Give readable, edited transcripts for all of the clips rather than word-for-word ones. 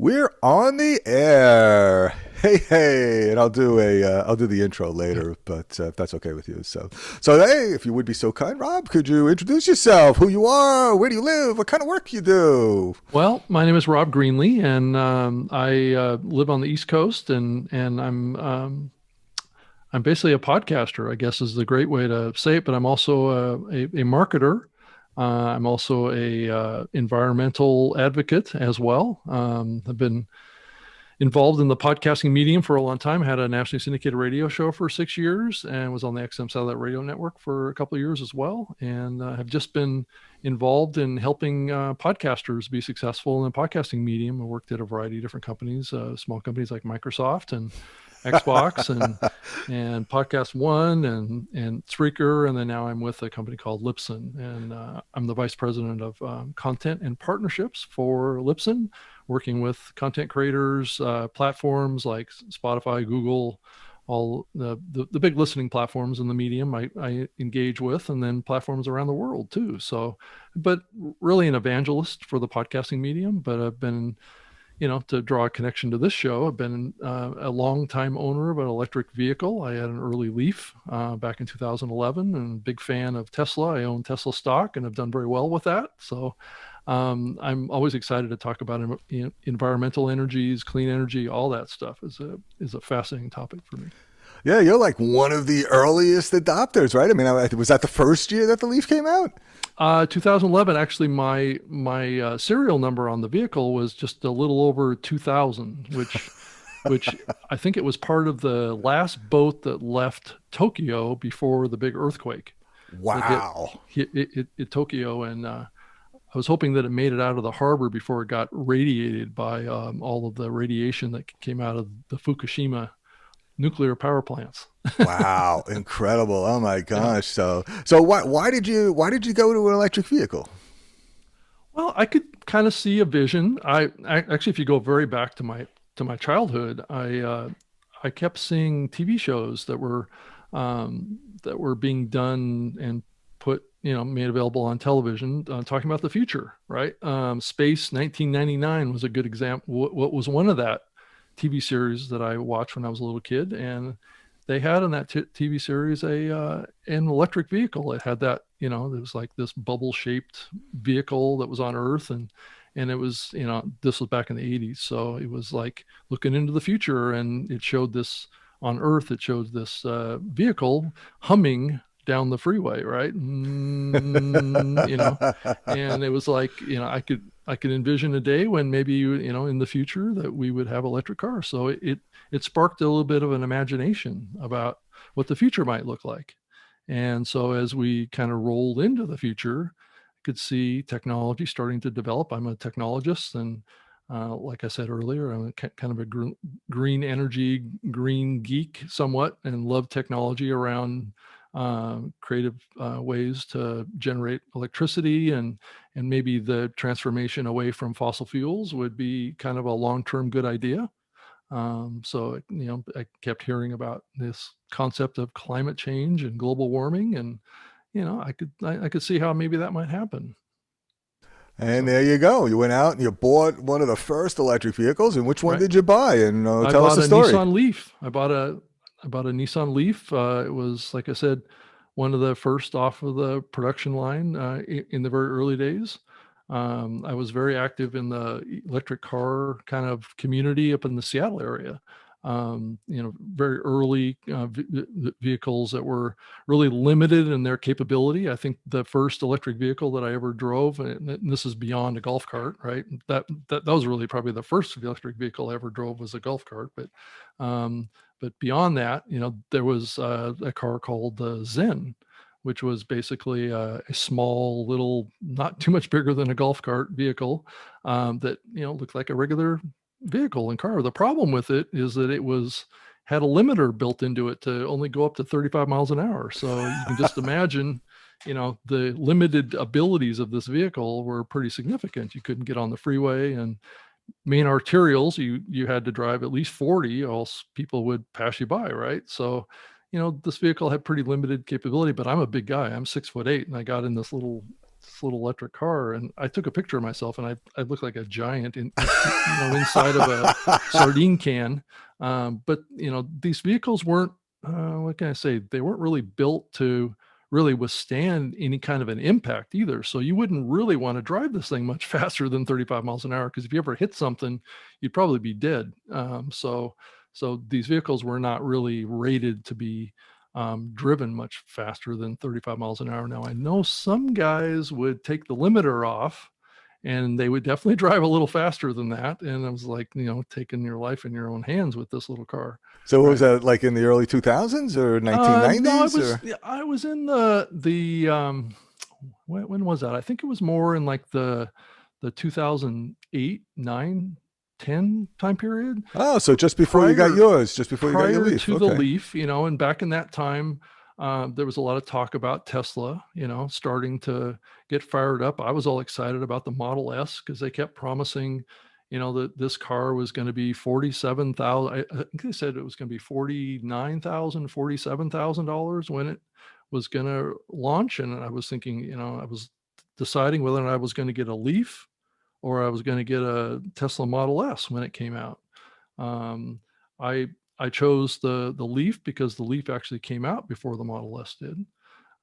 We're on the air. Hey, hey, and I'll do the intro later, but if that's okay with you. So hey, if you would be so kind, Rob, could you introduce yourself? Who you are? Where do you live? What kind of work you do? Well, my name is Rob Greenlee, and I live on the East Coast, and I'm basically a podcaster, I guess is the great way to say it. But I'm also a marketer. I'm also a environmental advocate as well. I've been involved in the podcasting medium for a long time. Had a nationally syndicated radio show for 6 years and was on the XM Satellite Radio Network for a couple of years as well. And have just been involved in helping podcasters be successful in the podcasting medium. I worked at a variety of different companies, small companies like Microsoft and Xbox and Podcast One and Spreaker, and then now I'm with a company called Libsyn, and I'm the vice president of content and partnerships for Libsyn, working with content creators, platforms like Spotify, Google, all the big listening platforms in the medium I engage with, and then platforms around the world too. So, but really an evangelist for the podcasting medium. But I've been, to draw a connection to this show, I've been a long time owner of an electric vehicle. I had an early Leaf back in 2011, and a big fan of Tesla. I own Tesla stock and have done very well with that. So I'm always excited to talk about environmental energies, clean energy, all that stuff is a fascinating topic for me. Yeah, you're like one of the earliest adopters, right? I mean, was that the first year that the Leaf came out? 2011, actually, my serial number on the vehicle was just a little over 2000, which I think it was part of the last boat that left Tokyo before the big earthquake that Wow. hit Tokyo, and I was hoping that it made it out of the harbor before it got radiated by all of the radiation that came out of the Fukushima nuclear power plants. Wow, incredible. Oh my Yeah. gosh. So why did you go to an electric vehicle? Well, I could kind of see a vision. Actually, if you go very back to my childhood, I kept seeing TV shows that were being done and put, made available on television, talking about the future, right? Space 1999 was a good example. What was one of that TV series that I watched when I was a little kid, and they had in that TV series an electric vehicle. It had that, it was like this bubble shaped vehicle that was on Earth, and it was, this was back in the 80s, so it was like looking into the future, and it showed this on Earth. It showed this vehicle humming down the freeway, right? And it was like, I could envision a day when maybe in the future that we would have electric cars. So it sparked a little bit of an imagination about what the future might look like. And so as we kind of rolled into the future, I could see technology starting to develop. I'm a technologist, and like I said earlier, I'm kind of a green energy, green geek somewhat, and love technology around creative ways to generate electricity, and maybe the transformation away from fossil fuels would be kind of a long-term good idea. So I kept hearing about this concept of climate change and global warming, and I could see how maybe that might happen. And So there you go. You went out and you bought one of the first electric vehicles. And which one right, did you buy? And I tell us bought the a story. Nissan Leaf. I bought a Nissan Leaf. It was, like I said, one of the first off of the production line in the very early days. I was very active in the electric car kind of community up in the Seattle area. Very early vehicles that were really limited in their capability. I think the first electric vehicle that I ever drove, and this is beyond a golf cart, right? That was really probably the first electric vehicle I ever drove was a golf cart. Um, but beyond that, there was a car called the Zen, which was basically a small, little, not too much bigger than a golf cart vehicle that looked like a regular vehicle and car. The problem with it is that it was had a limiter built into it to only go up to 35 miles an hour. So you can just imagine, the limited abilities of this vehicle were pretty significant. You couldn't get on the freeway, and main arterials, you had to drive at least 40, or else people would pass you by, right? So, this vehicle had pretty limited capability, but I'm a big guy. I'm 6'8", and I got in this little this little electric car, and I took a picture of myself, and I looked like a giant inside of a sardine can. But these vehicles weren't, what can I say? They weren't really built to really withstand any kind of an impact either. So you wouldn't really want to drive this thing much faster than 35 miles an hour, because if you ever hit something, you'd probably be dead. So these vehicles were not really rated to be driven much faster than 35 miles an hour. Now, I know some guys would take the limiter off and they would definitely drive a little faster than that. And I was like, taking your life in your own hands with this little car. So was that like in the early 2000s or 1990s? No, I was in when was that? I think it was more in like the 2008, 9, 10 time period. Oh, so just before you got yours, just before you got your Leaf. To the Leaf, and back in that time, there was a lot of talk about Tesla, starting to get fired up. I was all excited about the Model S because they kept promising, that this car was going to be 47,000. I think they said it was going to be $49,000, $47,000 when it was going to launch. And I was thinking, I was deciding whether or not I was going to get a Leaf or I was going to get a Tesla Model S when it came out. I chose the Leaf because the Leaf actually came out before the Model S did.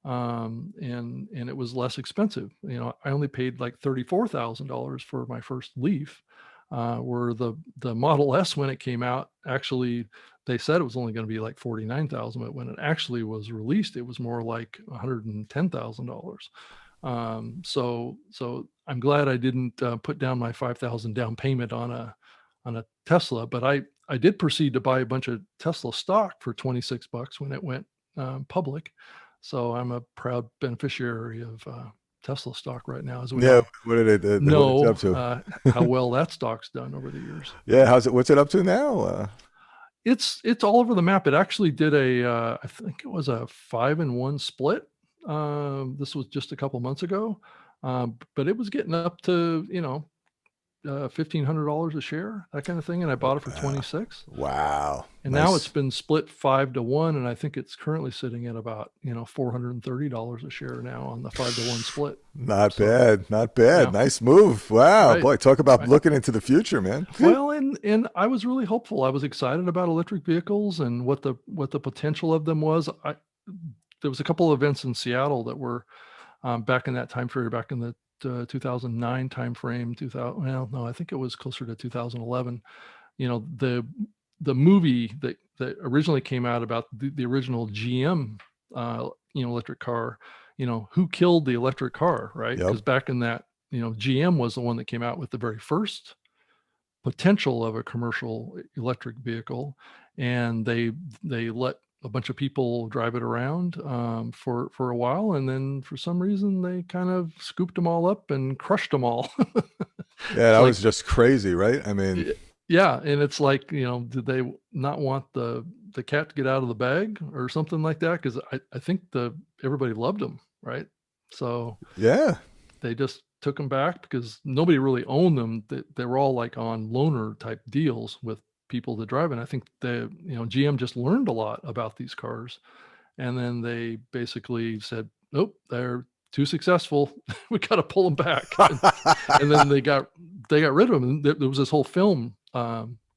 And it was less expensive. I only paid like $34,000 for my first Leaf, where the Model S, when it came out, actually, they said it was only going to be like $49,000, but when it actually was released, it was more like $110,000. So I'm glad I didn't put down my $5,000 down payment on a Tesla, but I did proceed to buy a bunch of Tesla stock for $26 when it went public. So I'm a proud beneficiary of Tesla stock right now, as we what did it know up to? how well that stock's done over the years. Yeah, what's it up to now? It's all over the map. It actually did I think it was a 5-1 split. This was just a couple months ago, but it was getting up to $1,500 a share, that kind of thing, and I bought it for 26. Wow! And nice. Now it's been split 5-1, and I think it's currently sitting at about $430 a share now on the 5-1 split. Not bad. Yeah. Nice move. Wow, right. Boy, talk about looking into the future, man. Well, and I was really hopeful. I was excited about electric vehicles and what the potential of them was. There was a couple of events in Seattle that were back in that time period, back in the 2009 timeframe. I think it was closer to 2011. The movie that originally came out about the original GM electric car, who killed the electric car, right? Because back in that, GM was the one that came out with the very first potential of a commercial electric vehicle, and they let a bunch of people drive it around for a while, and then for some reason they kind of scooped them all up and crushed them all. Yeah, that was just crazy, right? I mean, yeah, and it's like, did they not want the cat to get out of the bag or something like that? Because I think everybody loved them, right? So yeah, they just took them back because nobody really owned them. They were all like on loaner type deals with people to drive. And I think GM just learned a lot about these cars, and then they basically said, nope, they're too successful. We got to pull them back. And then they got rid of them. And there was this whole film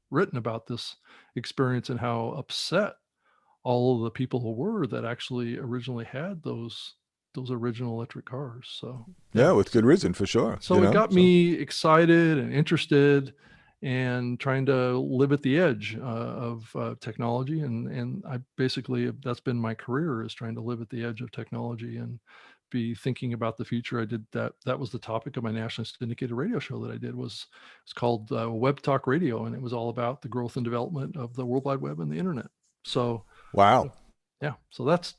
written about this experience and how upset all of the people were that actually originally had those original electric cars. So yeah, with good reason, for sure. So it got me excited and interested and trying to live at the edge of technology. And I basically, that's been my career, is trying to live at the edge of technology and be thinking about the future. I did that. That was the topic of my nationally syndicated radio show that I did. It's called Web Talk Radio. And it was all about the growth and development of the World Wide Web and the internet. So, wow. Yeah. So that's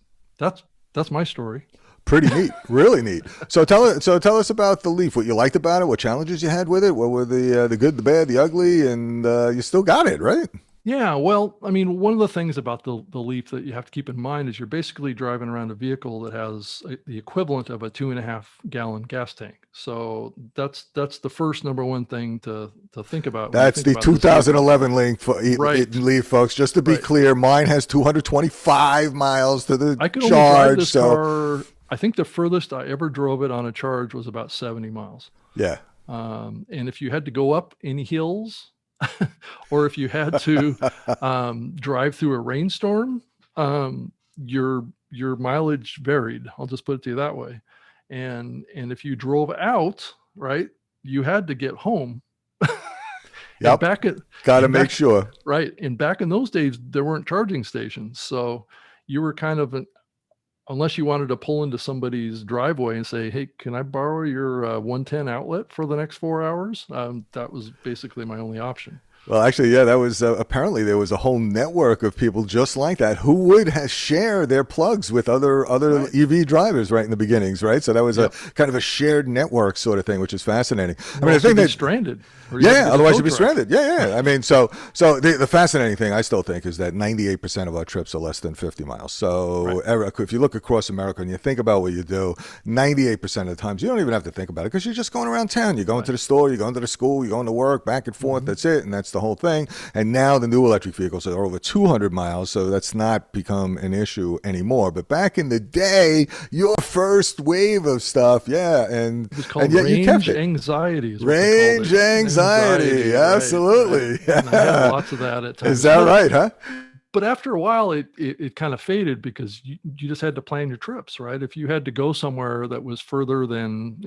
my story. Pretty neat, really neat. So tell us about the Leaf. What you liked about it? What challenges you had with it? What were the good, the bad, the ugly? And you still got it, right? Yeah. Well, I mean, one of the things about the Leaf that you have to keep in mind is you're basically driving around a vehicle that has the equivalent of a 2.5 gallon gas tank. So that's the first number one thing to think about. That's the 2011 Leaf, folks. Just to be clear, mine has 225 miles to the I can charge. only drive this car I think the furthest I ever drove it on a charge was about 70 miles. Yeah. And if you had to go up any hills, or if you had to drive through a rainstorm, um, your mileage varied. I'll just put it to you that way. And if you drove out, right, you had to get home. And Yep. Got to make sure. Right. And back in those days, there weren't charging stations. So you were kind of unless you wanted to pull into somebody's driveway and say, "Hey, can I borrow your 110 outlet for the next 4 hours?" That was basically my only option. Well, actually, yeah, that was apparently there was a whole network of people just like that who would share their plugs with other Right. EV drivers right in the beginnings, right? So that was Yep. a kind of a shared network sort of thing, which is fascinating. I mean, I think stranded. Or you have to yeah, get a otherwise tow you'd be truck. stranded. Yeah, yeah. I mean, so the fascinating thing I still think is that 98% of our trips are less than 50 miles. So Right. if you look across America and you think about what you do, 98% of the times you don't even have to think about it because you're just going around town. You're going Right. to the store, you're going to the school, you're going to work, back and forth. Mhm. That's it, and that's the whole thing. And now the new electric vehicles are over 200 miles, so that's not become an issue anymore. But back in the day, your first wave of stuff, yeah, and It was called yet you kept range it. anxiety, is what they called Range it. anxiety, Right, right. absolutely. And I had lots of that at Is times. that right, huh? But after a while, it kind of faded because you just had to plan your trips, right? If you had to go somewhere that was further than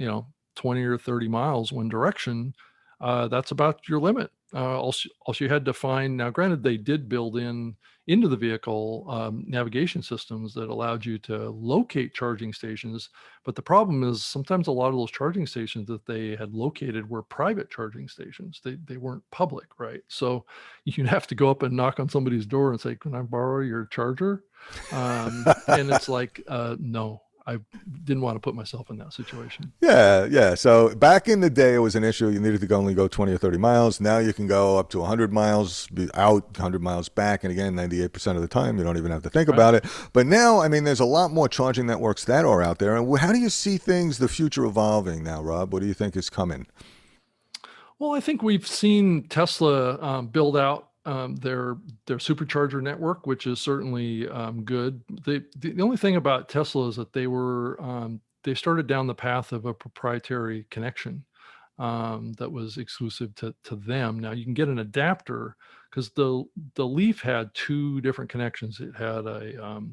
20 or 30 miles one direction, that's about your limit. Also, you had to find. Now, granted, they did build into the vehicle navigation systems that allowed you to locate charging stations. But the problem is sometimes a lot of those charging stations that they had located were private charging stations. They weren't public, right? So you'd have to go up and knock on somebody's door and say, "Can I borrow your charger?" And it's like, no, I didn't want to put myself in that situation. Yeah, yeah. So back in the day, it was an issue. You needed to only go 20 or 30 miles. Now you can go up to 100 miles be out, 100 miles back. And again, 98% of the time, you don't even have to think Right. about it. But now, I mean, there's a lot more charging networks that are out there. And how do you see things, the future evolving now, Rob? What do you think is coming? Well, I think we've seen Tesla build out their supercharger network, which is certainly good. The only thing about Tesla is that they started down the path of a proprietary connection that was exclusive to them. Now you can get an adapter because the Leaf had two different connections. It had a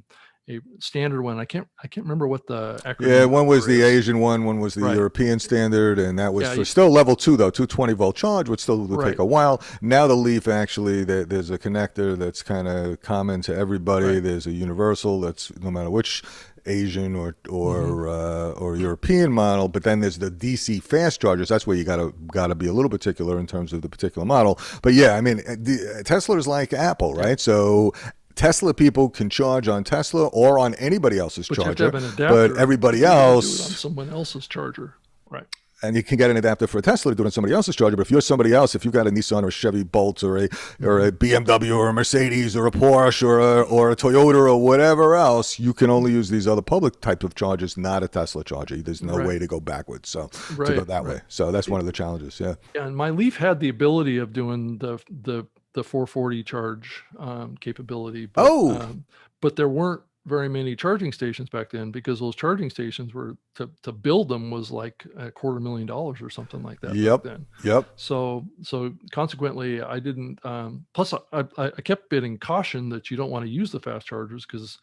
standard one. I can't remember what the Yeah, acronym one was for the is. Asian one was the Right. European standard, and that was Yeah. for still level 2, though, 220-volt charge, which still will take Right. a while. Now the Leaf, actually, there's a connector that's kind of common to everybody. Right. There's a universal that's no matter which Asian Mhm. or European model, but then there's the DC fast chargers. That's where you gotta be a little particular in terms of the particular model. But yeah, I mean, Tesla is like Apple, Yeah. right? So Tesla people can charge on Tesla or on anybody else's But you have to charger, have an but adapter everybody if you're going to do it on else, someone else's charger. Right. and you can get an adapter for a Tesla to do it on somebody else's charger. But if you're somebody else, if you've got a Nissan or a Chevy Bolt or Hmm. a BMW or a Mercedes or a Porsche or a Toyota or whatever else, you can only use these other public type of chargers, not a Tesla charger. There's no Right. way to go backwards, so to go Right. that way. Right. So that's one of the challenges. Yeah. Yeah, and my Leaf had the ability of doing the 440 charge capability, Oh, but there weren't very many charging stations back then because those charging stations were to build them was like $250,000 or something like that back yep, then. yep. So consequently, I didn't. Plus, I kept bidding caution that you don't want to use the fast chargers because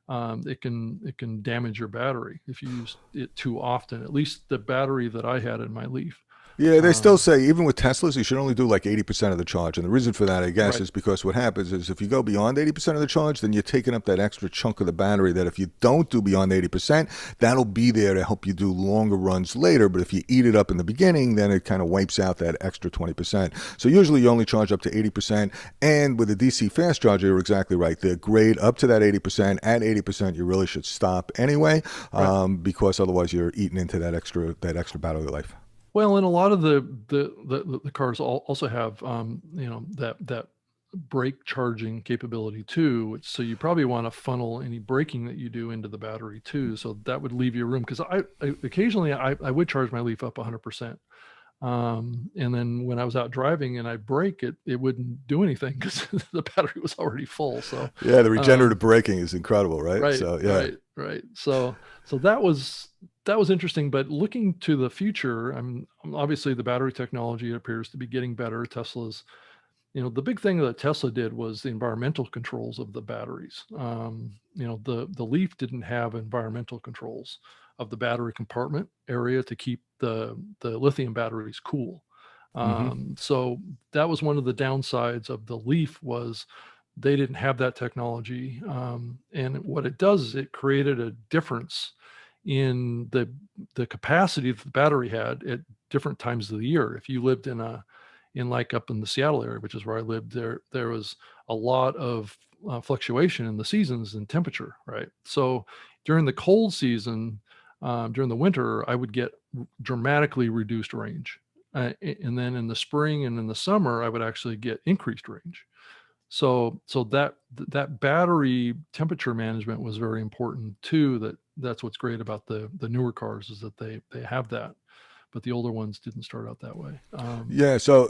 it can damage your battery if you use it too often. At least the battery that I had in my Leaf. Yeah, they still Um, say even with Teslas, you should only do like 80% of the charge. And the reason for that, I guess, right, is because what happens is if you go beyond 80% of the charge, then you're taking up that extra chunk of the battery that if you don't do beyond 80%, that'll be there to help you do longer runs later. But if you eat it up in the beginning, then it kind of wipes out that extra 20%. So usually you only charge up to 80%. And with a DC fast charger, you're exactly right. They're great up to that 80%. At 80%, you really should stop anyway, right. because otherwise you're eating into that extra battery life. Well, and a lot of the cars also have that brake charging capability too. So you probably want to funnel any braking that you do into the battery too. So that would leave you room because I occasionally I would charge my Leaf up 100%. And then when I was out driving and I brake it wouldn't do anything because the battery was already full. So Yeah, the um, regenerative braking is incredible, right? right, So yeah, right, right. So that was interesting. But looking to the future, obviously the battery technology appears to be getting better. Tesla's, the big thing that Tesla did was the environmental controls of the batteries. The Leaf didn't have environmental controls of the battery compartment area to keep the lithium batteries cool. Hmm. So that was one of the downsides of the Leaf was they didn't have that technology. And what it does is it created a difference in the capacity that the battery had at different times of the year. If you lived in like up in the Seattle area, which is where I lived, there was a lot of fluctuation in the seasons and temperature, right? So during the cold season, during the winter, I would get dramatically reduced range. And then in the spring and in the summer, I would actually get increased range. So that battery temperature management was very important too. That's what's great about the newer cars is that they have that, but the older ones didn't start out that way. Yeah, so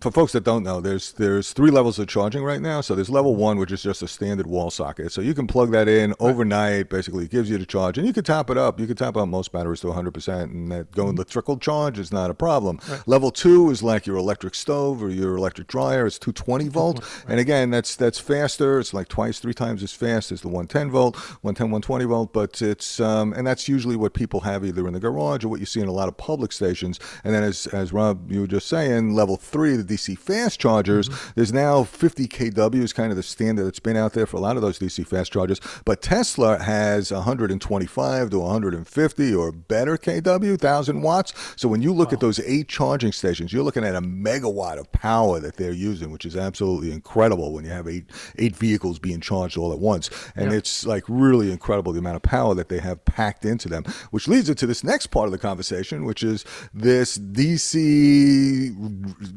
for folks that don't know, there's three levels of charging right now. So there's level one, which is just a standard wall socket. So you can plug that in Right. overnight. Basically, it gives you the charge, and you can top it up. You can top up most batteries to 100%, and that going Mhm. the trickle charge is not a problem. Right. Level two is like your electric stove or your electric dryer. It's 220 volt, 220. and Right. again, that's faster. It's like twice, three times as fast as the 110 volt, 110, 120 volt. But it's and that's usually what people have either in the garage or what you see in a lot of public stations. And then as Rob, you were just saying, level three, the DC fast chargers, Hmm. there's now 50 kW is kind of the standard that's been out there for a lot of those DC fast chargers. But Tesla has 125 to 150 or better kW, 1,000 watts. So when you look at Wow. those 8 charging stations, you're looking at a megawatt of power that they're using, which is absolutely incredible when you have eight vehicles being charged all at once. And Yeah. it's like really incredible the amount of power that they have packed into them, which leads into this next part of the conversation, which is this DC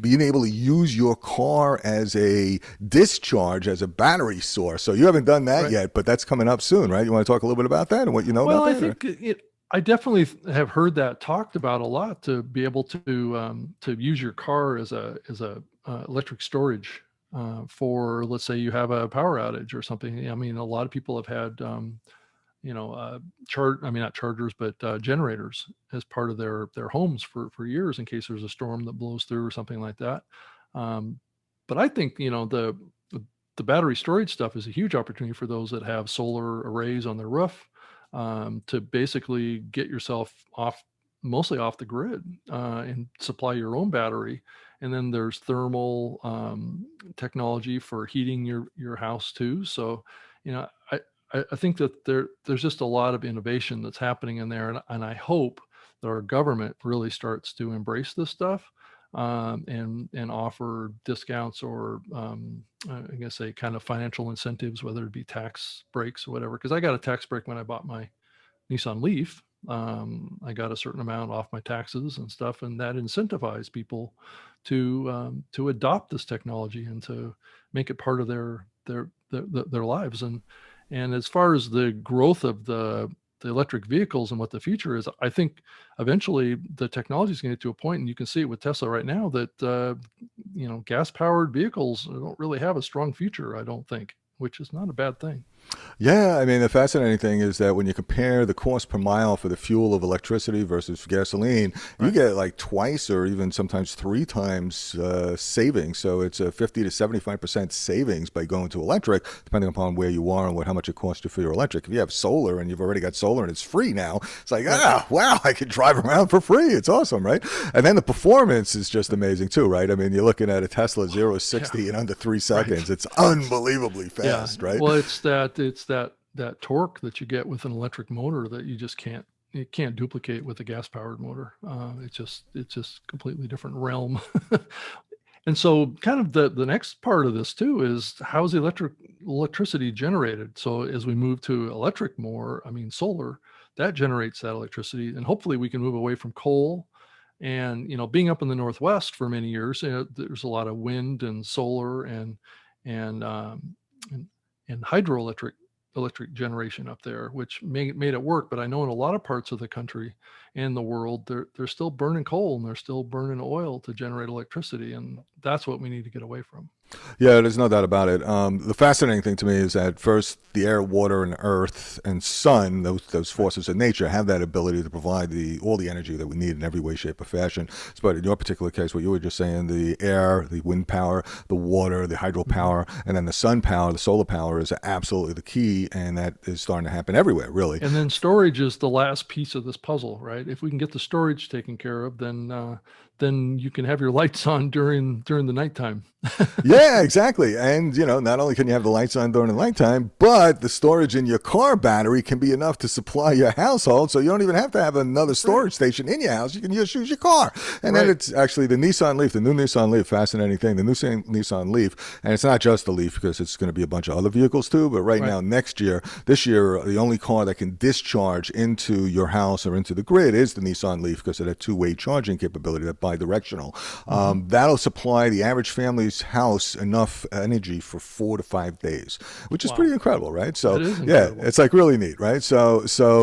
being able to use your car as a discharge, as a battery source. So you haven't done that Right. yet, but that's coming up soon, right? You want to talk a little bit about that and what you know Well, about I that? Or? think I definitely have heard that talked about a lot to be able to use your car as a electric storage for, let's say you have a power outage or something. I mean, a lot of people have had I mean, not chargers, but generators as part of their homes for years in case there's a storm that blows through or something like that. Um, but I think the battery storage stuff is a huge opportunity for those that have solar arrays on their roof, to basically get yourself mostly off the grid, and supply your own battery. And then there's thermal technology for heating your house too. So, you know, I think that there's just a lot of innovation that's happening in there, and I hope that our government really starts to embrace this stuff, and offer discounts or I guess a kind of financial incentives, whether it be tax breaks or whatever. Because I got a tax break when I bought my Nissan Leaf. I got a certain amount off my taxes and stuff, and that incentivized people to adopt this technology and to make it part of their lives. And as far as the growth of the electric vehicles and what the future is, I think eventually the technology is going to get to a point, and you can see it with Tesla right now, that gas powered vehicles don't really have a strong future. I don't think, which is not a bad thing. Yeah, I mean, the fascinating thing is that when you compare the cost per mile for the fuel of electricity versus gasoline, you Right. get like twice or even sometimes three times savings. So it's a 50 to 75% savings by going to electric, depending upon where you are and how much it costs you for your electric. If you have solar and you've already got solar and it's free now, it's like, Right. wow, I can drive around for free. It's awesome, right? And then the performance is just amazing too, right? I mean, you're looking at a Tesla 0 to Yeah. 60 in under 3 seconds. Right. It's unbelievably Yeah. fast, right? Well, it's that torque that you get with an electric motor that you can't duplicate with a gas powered motor. It's just completely different realm. And so kind of the next part of this too is how's the electricity generated. So as we move to electric more, I mean solar, that generates that electricity, and hopefully we can move away from coal. And being up in the Northwest for many years, there's a lot of wind and solar and um, and, and electric generation up there, which made it work. But I know in a lot of parts of the country and the world, they're still burning coal and they're still burning oil to generate electricity, and that's what we need to get away from. Yeah, there's no doubt about it. The fascinating thing to me is that first, the air, water, and earth and sun, those forces of nature, have that ability to provide all the energy that we need in every way, shape, or fashion. But in your particular case, what you were just saying, the air, the wind power, the water, the hydropower, and then the sun power, the solar power is absolutely the key, and that is starting to happen everywhere, really. And then storage is the last piece of this puzzle, right? If we can get the storage taken care of, then you can have your lights on during the nighttime. Yeah, exactly. And, not only can you have the lights on during the nighttime, but the storage in your car battery can be enough to supply your household. So you don't even have to have another storage station in your house. You can just use your car. And then it's actually the Nissan Leaf, the new Nissan Leaf, fascinating thing, the new Nissan Leaf. And it's not just the Leaf because it's going to be a bunch of other vehicles too. But right now, this year, the only car that can discharge into your house or into the grid is the Nissan Leaf because of that two-way charging capability, that bi-directional. That'll supply the average family's house enough energy for 4 to 5 days, which is pretty incredible, right? So it's like really neat, right? So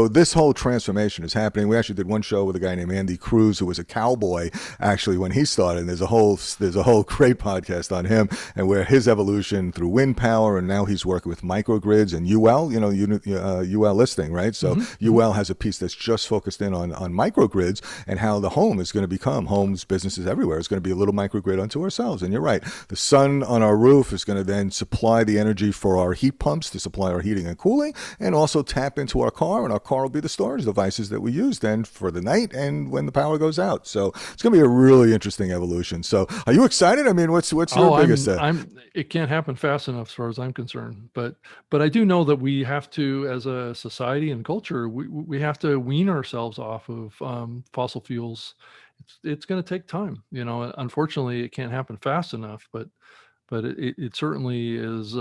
this whole transformation is happening. We actually did one show with a guy named Andy Cruz, who was a cowboy actually when he started. And there's a whole great podcast on him and where his evolution through wind power, and now he's working with microgrids and UL, UL listing, right? So UL has a piece that's just focused in on microgrids and how the home is going to become homes, businesses everywhere. It's going to be a little microgrid unto ourselves. And you're right. The sun on our roof is going to then supply the energy for our heat pumps to supply our heating and cooling, and also tap into our car, and our car will be the storage devices that we use then for the night and when the power goes out. So it's going to be a really interesting evolution. So are you excited? I mean, what's your biggest? It can't happen fast enough as far as I'm concerned. But I do know that we have to, as a society and culture, we have to wean ourselves off of fossil fuels. It's going to take time. Unfortunately, it can't happen fast enough. But it certainly is.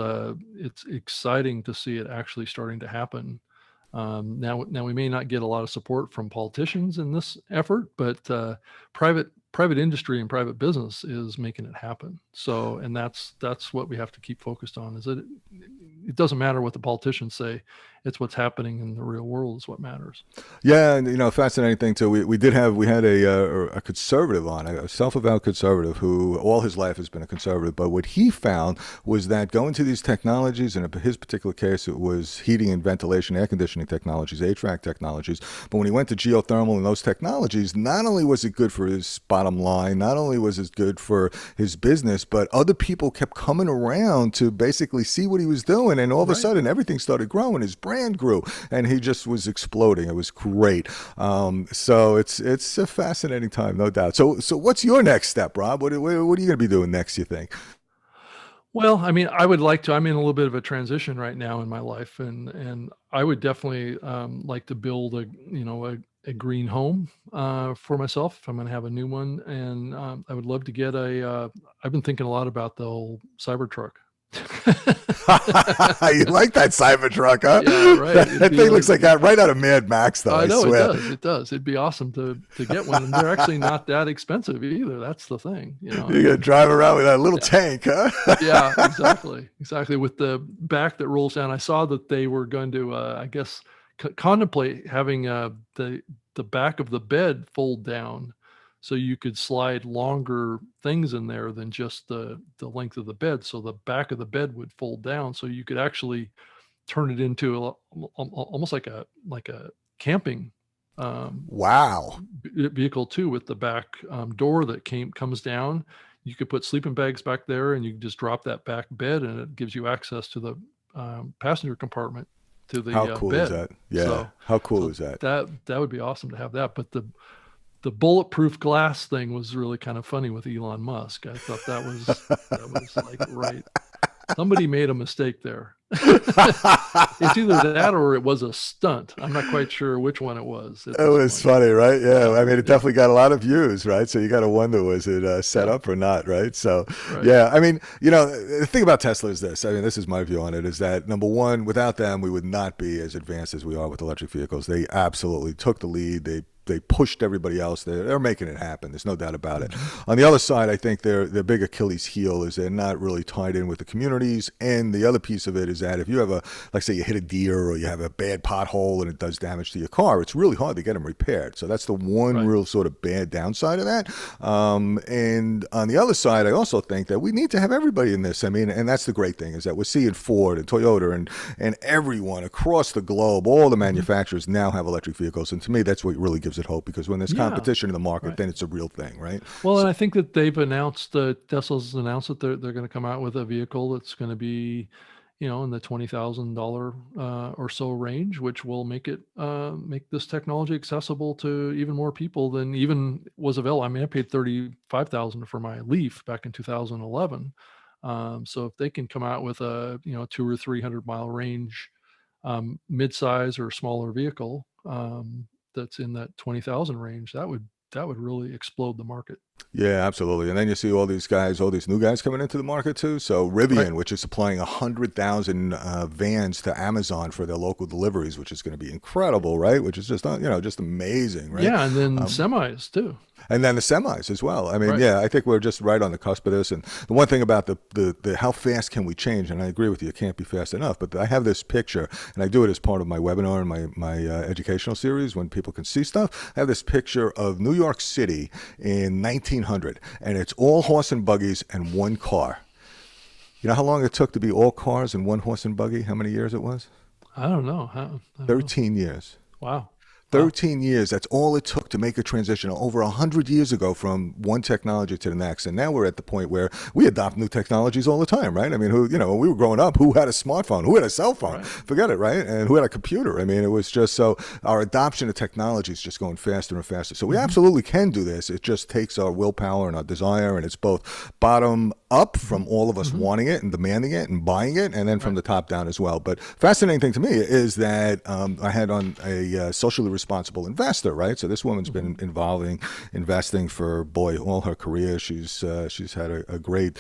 It's exciting to see it actually starting to happen. Now we may not get a lot of support from politicians in this effort, but private industry and private business is making it happen. So, and that's what we have to keep focused on. Is that it doesn't matter what the politicians say; it's what's happening in the real world is what matters. Yeah, and fascinating thing too. We had a conservative on, a self-avowed conservative who all his life has been a conservative. But what he found was that going to these technologies, and in his particular case, it was heating and ventilation, air conditioning technologies, HVAC technologies. But when he went to geothermal and those technologies, not only was it good for his bottom line, not only was it good for his business, but other people kept coming around to basically see what he was doing, and all of a sudden everything started growing. His brand grew, and he just was exploding. It was great. So it's a fascinating time, no doubt. So what's your next step, Rob? What are you going to be doing next, you think? Well, I mean, I would like to. I'm in a little bit of a transition right now in my life, and I would definitely like to build a green home for myself if I'm going to have a new one, and I would love to get a. I've been thinking a lot about the old Cybertruck. You like that Cybertruck, huh? Yeah, right. That thing looks like that right out of Mad Max, though. I know swear. it does. It'd be awesome to get one, and they're actually not that expensive either. That's the thing, You're gonna drive around with that little tank, huh? Yeah, exactly. With the back that rolls down. I saw that they were going to, I guess, contemplate having the back of the bed fold down, so you could slide longer things in there than just the length of the bed. So the back of the bed would fold down, so you could actually turn it into almost like a camping wow vehicle too, with the back door that comes down. You could put sleeping bags back there, and you can just drop that back bed, and it gives you access to the passenger compartment, to the how cool bed. is that? Yeah, so, how cool is that? That would be awesome to have that. But the bulletproof glass thing was really kind of funny with Elon Musk. I thought that was like, right. Somebody made a mistake there. It's either that or it was a stunt. I'm not quite sure which one it was. It was funny, right? Yeah. I mean, it definitely got a lot of views, right? So you got to wonder, was it set up or not, right? So, yeah, I mean, the thing about Tesla is this. I mean, this is my view on it, is that, number one, without them, we would not be as advanced as we are with electric vehicles. They absolutely took the lead. They pushed everybody else. They're making it happen. There's no doubt about it. On the other side, I think their big Achilles heel is they're not really tied in with the communities. And the other piece of it is is that if you have like say you hit a deer or you have a bad pothole and it does damage to your car, it's really hard to get them repaired. So that's the one Right. real sort of bad downside of that. And on the other side, I also think that we need to have everybody in this. I mean, and that's the great thing is that we're seeing Ford and Toyota and everyone across the globe, all the Hmm. manufacturers now have electric vehicles. And to me, that's what really gives it hope because when there's Yeah. competition in the market, Right. then it's a real thing, right? Well, So, and I think that they've announced Tesla's announced that they're going to come out with a vehicle that's going to be, in the $20,000 or so range, which will make this technology accessible to even more people than even was available. I mean, I paid 35,000 for my Leaf back in 2011. So if they can come out with a 200 or 300 mile range midsize or smaller vehicle that's in that 20,000 range, that would really explode the market. yeah, absolutely. And then you see all these guys, all these new guys coming into the market too. So Right. Rivian, which is supplying 100,000 vans to Amazon for their local deliveries, which is going to be incredible, right? Which is just just amazing, right? Yeah, and then Um, semis too. and then the semis as well. I mean, Right. yeah, I think we're just right on the cusp of this. And the one thing about the how fast can we change? And I agree with you, it can't be fast enough. But I have this picture, and I do it as part of my webinar and my educational series when people can see stuff. I have this picture of New York City in 1900, and it's all horse and buggies and one car. You know how long it took to be all cars and one horse and buggy? How many years it was? I don't know. I don't know. 13 years. Wow. Wow. 13 years. That's all it took to make a transition over 100 years ago from one technology to the next. And now we're at the point where we adopt new technologies all the time, right? I mean, when we were growing up, who had a smartphone? Who had a cell phone? Right. Forget it, right? And who had a computer? I mean, it was just so our adoption of technology is just going faster and faster. So we Hmm. absolutely can do this. It just takes our willpower and our desire. And it's both bottom up Hmm. from all of us Hmm. wanting it and demanding it and buying it, and then from Right. the top down as well. But fascinating thing to me is that I had on a socially responsible investor, right? So this woman's Hmm. been investing for boy all her career. She's had a great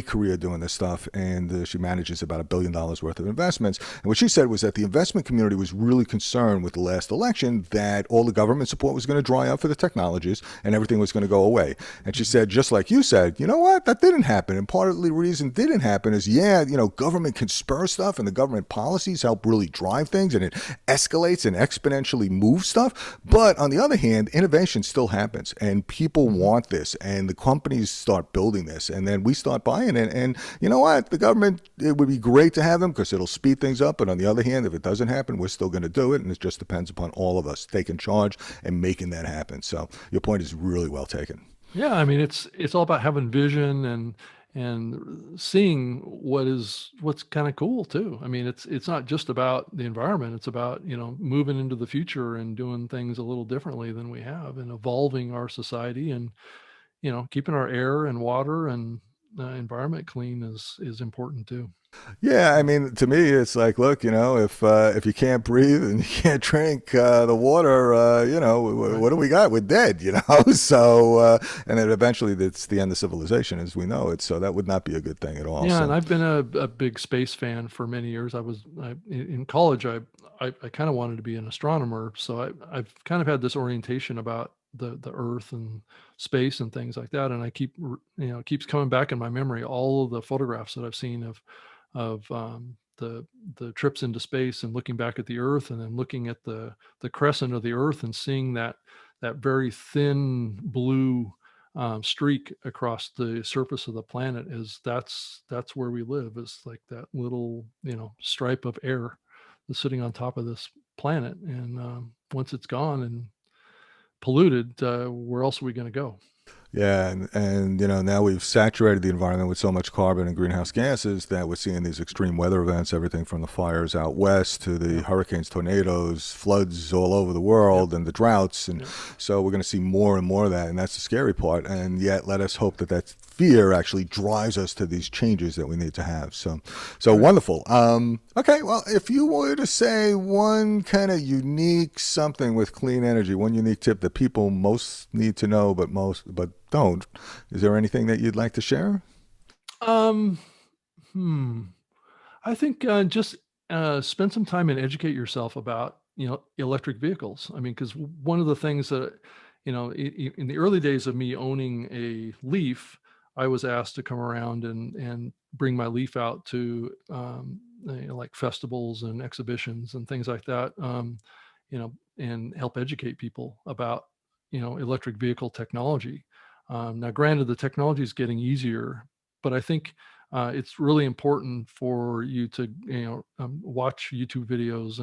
career doing this stuff, and she manages about $1 billion worth of investments. And what she said was that the investment community was really concerned with the last election that all the government support was going to dry up for the technologies and everything was going to go away. And she said, just like you said, you know what? That didn't happen. And part of the reason it didn't happen is, government can spur stuff and the government policies help really drive things and it escalates and exponentially moves stuff. But on the other hand, innovation still happens and people Hmm. want this and the companies start building this and then we start buying it. And you know what? The government, it would be great to have them because it'll speed things up. But on the other hand, if it doesn't happen, we're still going to do it. And it just depends upon all of us taking charge and making that happen. So your point is really well taken. Yeah, I mean, it's all about having vision and seeing what's kind of cool too. I mean, it's not just about the environment. It's about, moving into the future and doing things a little differently than we have and evolving our society and, keeping our air and water and environment clean is important too. Yeah, I So, mean, to me, it's like, look, if you can't breathe and you can't drink the water, right. what do we got? We're dead, you know. So, and then eventually, it's the end of civilization as we know it. So that would not be a good thing at all. Yeah, and So, I've been a big space fan for many years. In college. I kind of wanted to be an astronomer, so I've kind of had this orientation about the Earth and space and things like that. And I it keeps coming back in my memory all of the photographs that I've seen of the trips into space and looking back at the Earth and then looking at the crescent of the Earth and seeing that very thin blue streak across the surface of the planet. That's where we live, is like that little stripe of air that's sitting on top of this planet. And once it's gone and polluted, where else are we going to go? yeah, and now we've saturated the environment with so much carbon and greenhouse gases that we're seeing these extreme weather events, everything from the fires out west to the Yep. hurricanes, tornadoes, floods all over the Yep. world, and the droughts, and Yep. so we're going to see more and more of that, and that's the scary part. And yet, let us hope that that fear actually drives us to these changes that we need to have. So Right. wonderful. Okay, well, if you were to say one kind of unique something with clean energy, one unique tip that people most need to know, but don't, is there anything that you'd like to share? Um, hmm. I think just spend some time and educate yourself about electric vehicles. I mean, because one of the things that in the early days of me owning a Leaf, I was asked to come around and bring my Leaf out to like festivals and exhibitions and things like that, and help educate people about, electric vehicle technology. Now, granted, the technology is getting easier, but I think it's really important for you to, watch YouTube videos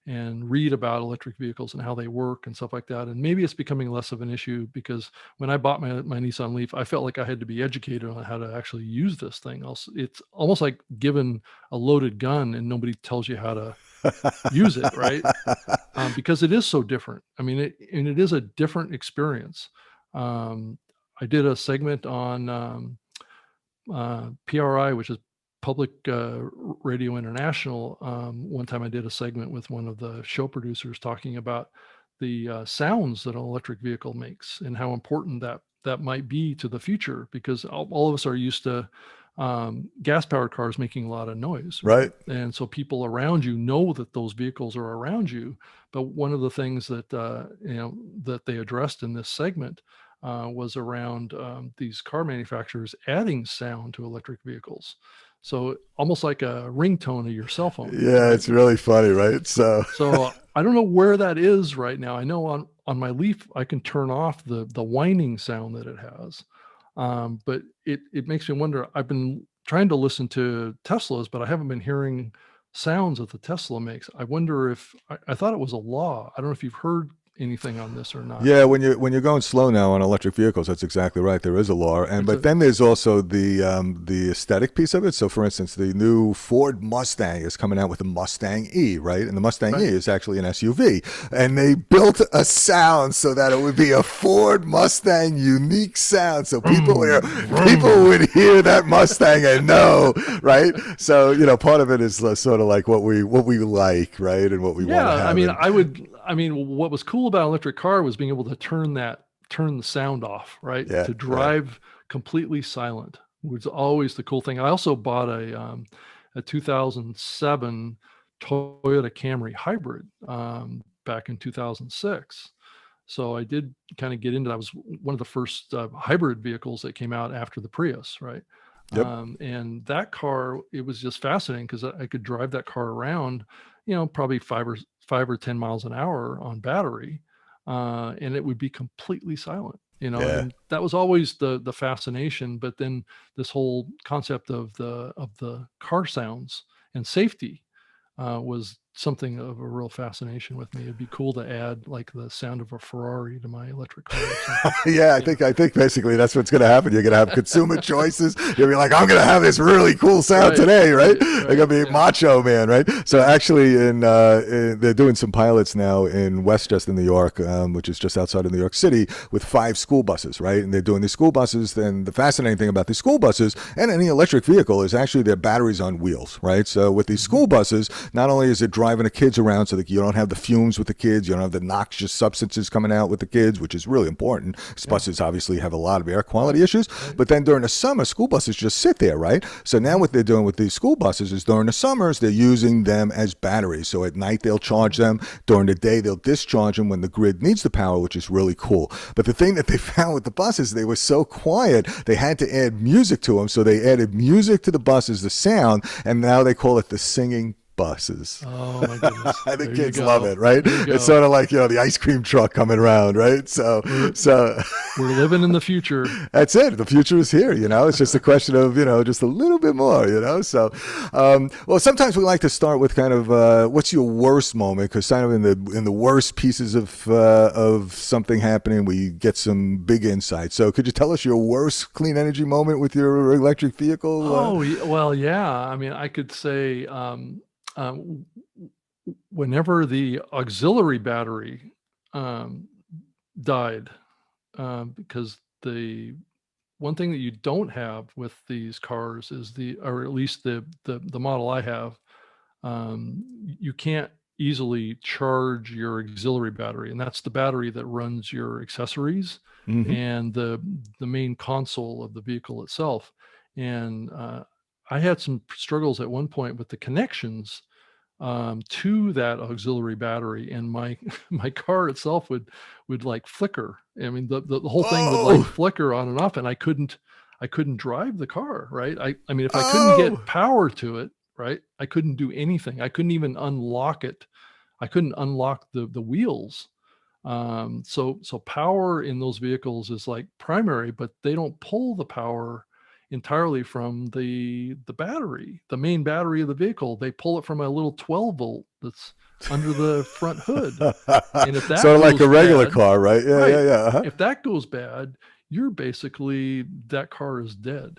and read about electric vehicles and how they work and stuff like that. And maybe it's becoming less of an issue, because when I bought my Nissan Leaf, I felt like I had to be educated on how to actually use this thing. Also, it's almost like given a loaded gun and nobody tells you how to use it, right? Because it is so different. I mean, it is a different experience. I did a segment on PRI, which is Public Radio International. One time I did a segment with one of the show producers talking about the sounds that an electric vehicle makes and how important that might be to the future, because all of us are used to gas-powered cars making a lot of noise, Right. and so people around you know that those vehicles are around you. But one of the things that that they addressed in this segment was around these car manufacturers adding sound to electric vehicles, so almost like a ringtone of your cell phone. Yeah, Right? it's really funny, right? So So I don't know where that is right now. I know on my Leaf I can turn off the whining sound that it has, but it makes me wonder. I've been trying to listen to Teslas, but I haven't been hearing sounds that the Tesla makes. I wonder if I thought it was a law. I don't know if you've heard anything on this or not. yeah, when you're going slow now on electric vehicles, that's exactly right. There is a law, and but then there's also the aesthetic piece of it. So, for instance, the new Ford Mustang is coming out with the Mustang E, right? And the Mustang E is actually an SUV, and they built a sound so that it would be a Ford Mustang unique sound, so people would hear that Mustang and know, right? So, part of it is sort of like what we like, right, and what we want to have. I mean, what was cool about an electric car was being able to turn the sound off, right? Yeah, To drive completely silent was always the cool thing. I also bought a 2007 Toyota Camry hybrid back in 2006. So I did kind of get into that. Was one of the first hybrid vehicles that came out after the Prius, right? Yep. And that car, it was just fascinating because I could drive that car around, probably 5 or 10 miles an hour on battery, and it would be completely silent. And that was always the fascination. But then this whole concept of the car sounds and safety was something of a real fascination with me. It'd be cool to add like the sound of a Ferrari to my electric car. Yeah, I think basically that's what's going to happen. You're going to have consumer choices. You'll be like, I'm going to have this really cool sound today, right? They're going to be macho man, right? So actually, they're doing some pilots now in Westchester, New York, which is just outside of New York City, with 5 school buses, right? And they're doing these school buses. Then the fascinating thing about these school buses and any electric vehicle is actually their batteries on wheels, right? So with these school buses, not only is it driving the kids around so that you don't have the fumes with the kids, you don't have the noxious substances coming out with the kids, which is really important. Buses obviously have a lot of air quality issues, but then during the summer, school buses just sit there, right? So now what they're doing with these school buses is during the summers, they're using them as batteries. So at night, they'll charge them. During the day, they'll discharge them when the grid needs the power, which is really cool. But the thing that they found with the buses, they were so quiet, they had to add music to them. So they added music to the buses, the sound, and now they call it the singing buses. Oh my goodness. I think kids love it, right? It's sort of like, the ice cream truck coming around, right? So we're living in the future. That's it. The future is here, It's just a question of, just a little bit more, So, well, sometimes we like to start with kind of what's your worst moment, because kind of in the worst pieces of something happening, we get some big insight. So could you tell us your worst clean energy moment with your electric vehicle? Oh, well, yeah. I mean, I could say whenever the auxiliary battery died, because the one thing that you don't have with these cars is or at least the model I have, you can't easily charge your auxiliary battery, and that's the battery that runs your accessories and the main console of the vehicle itself. And I had some struggles at one point with the connections to that auxiliary battery, and my car itself would like flicker. I mean, the whole thing would like flicker on and off, and I couldn't drive the car. Right. I mean, if I couldn't get power to it, right? I couldn't do anything. I couldn't even unlock it. I couldn't unlock the wheels. So power in those vehicles is like primary, but they don't pull the power entirely from the battery, the main battery of the vehicle. They pull it from a little 12 volt that's under the front hood. And if that sort of like a regular bad, car, right? Yeah, right, yeah. Uh-huh. if that goes bad, you're basically, that car is dead.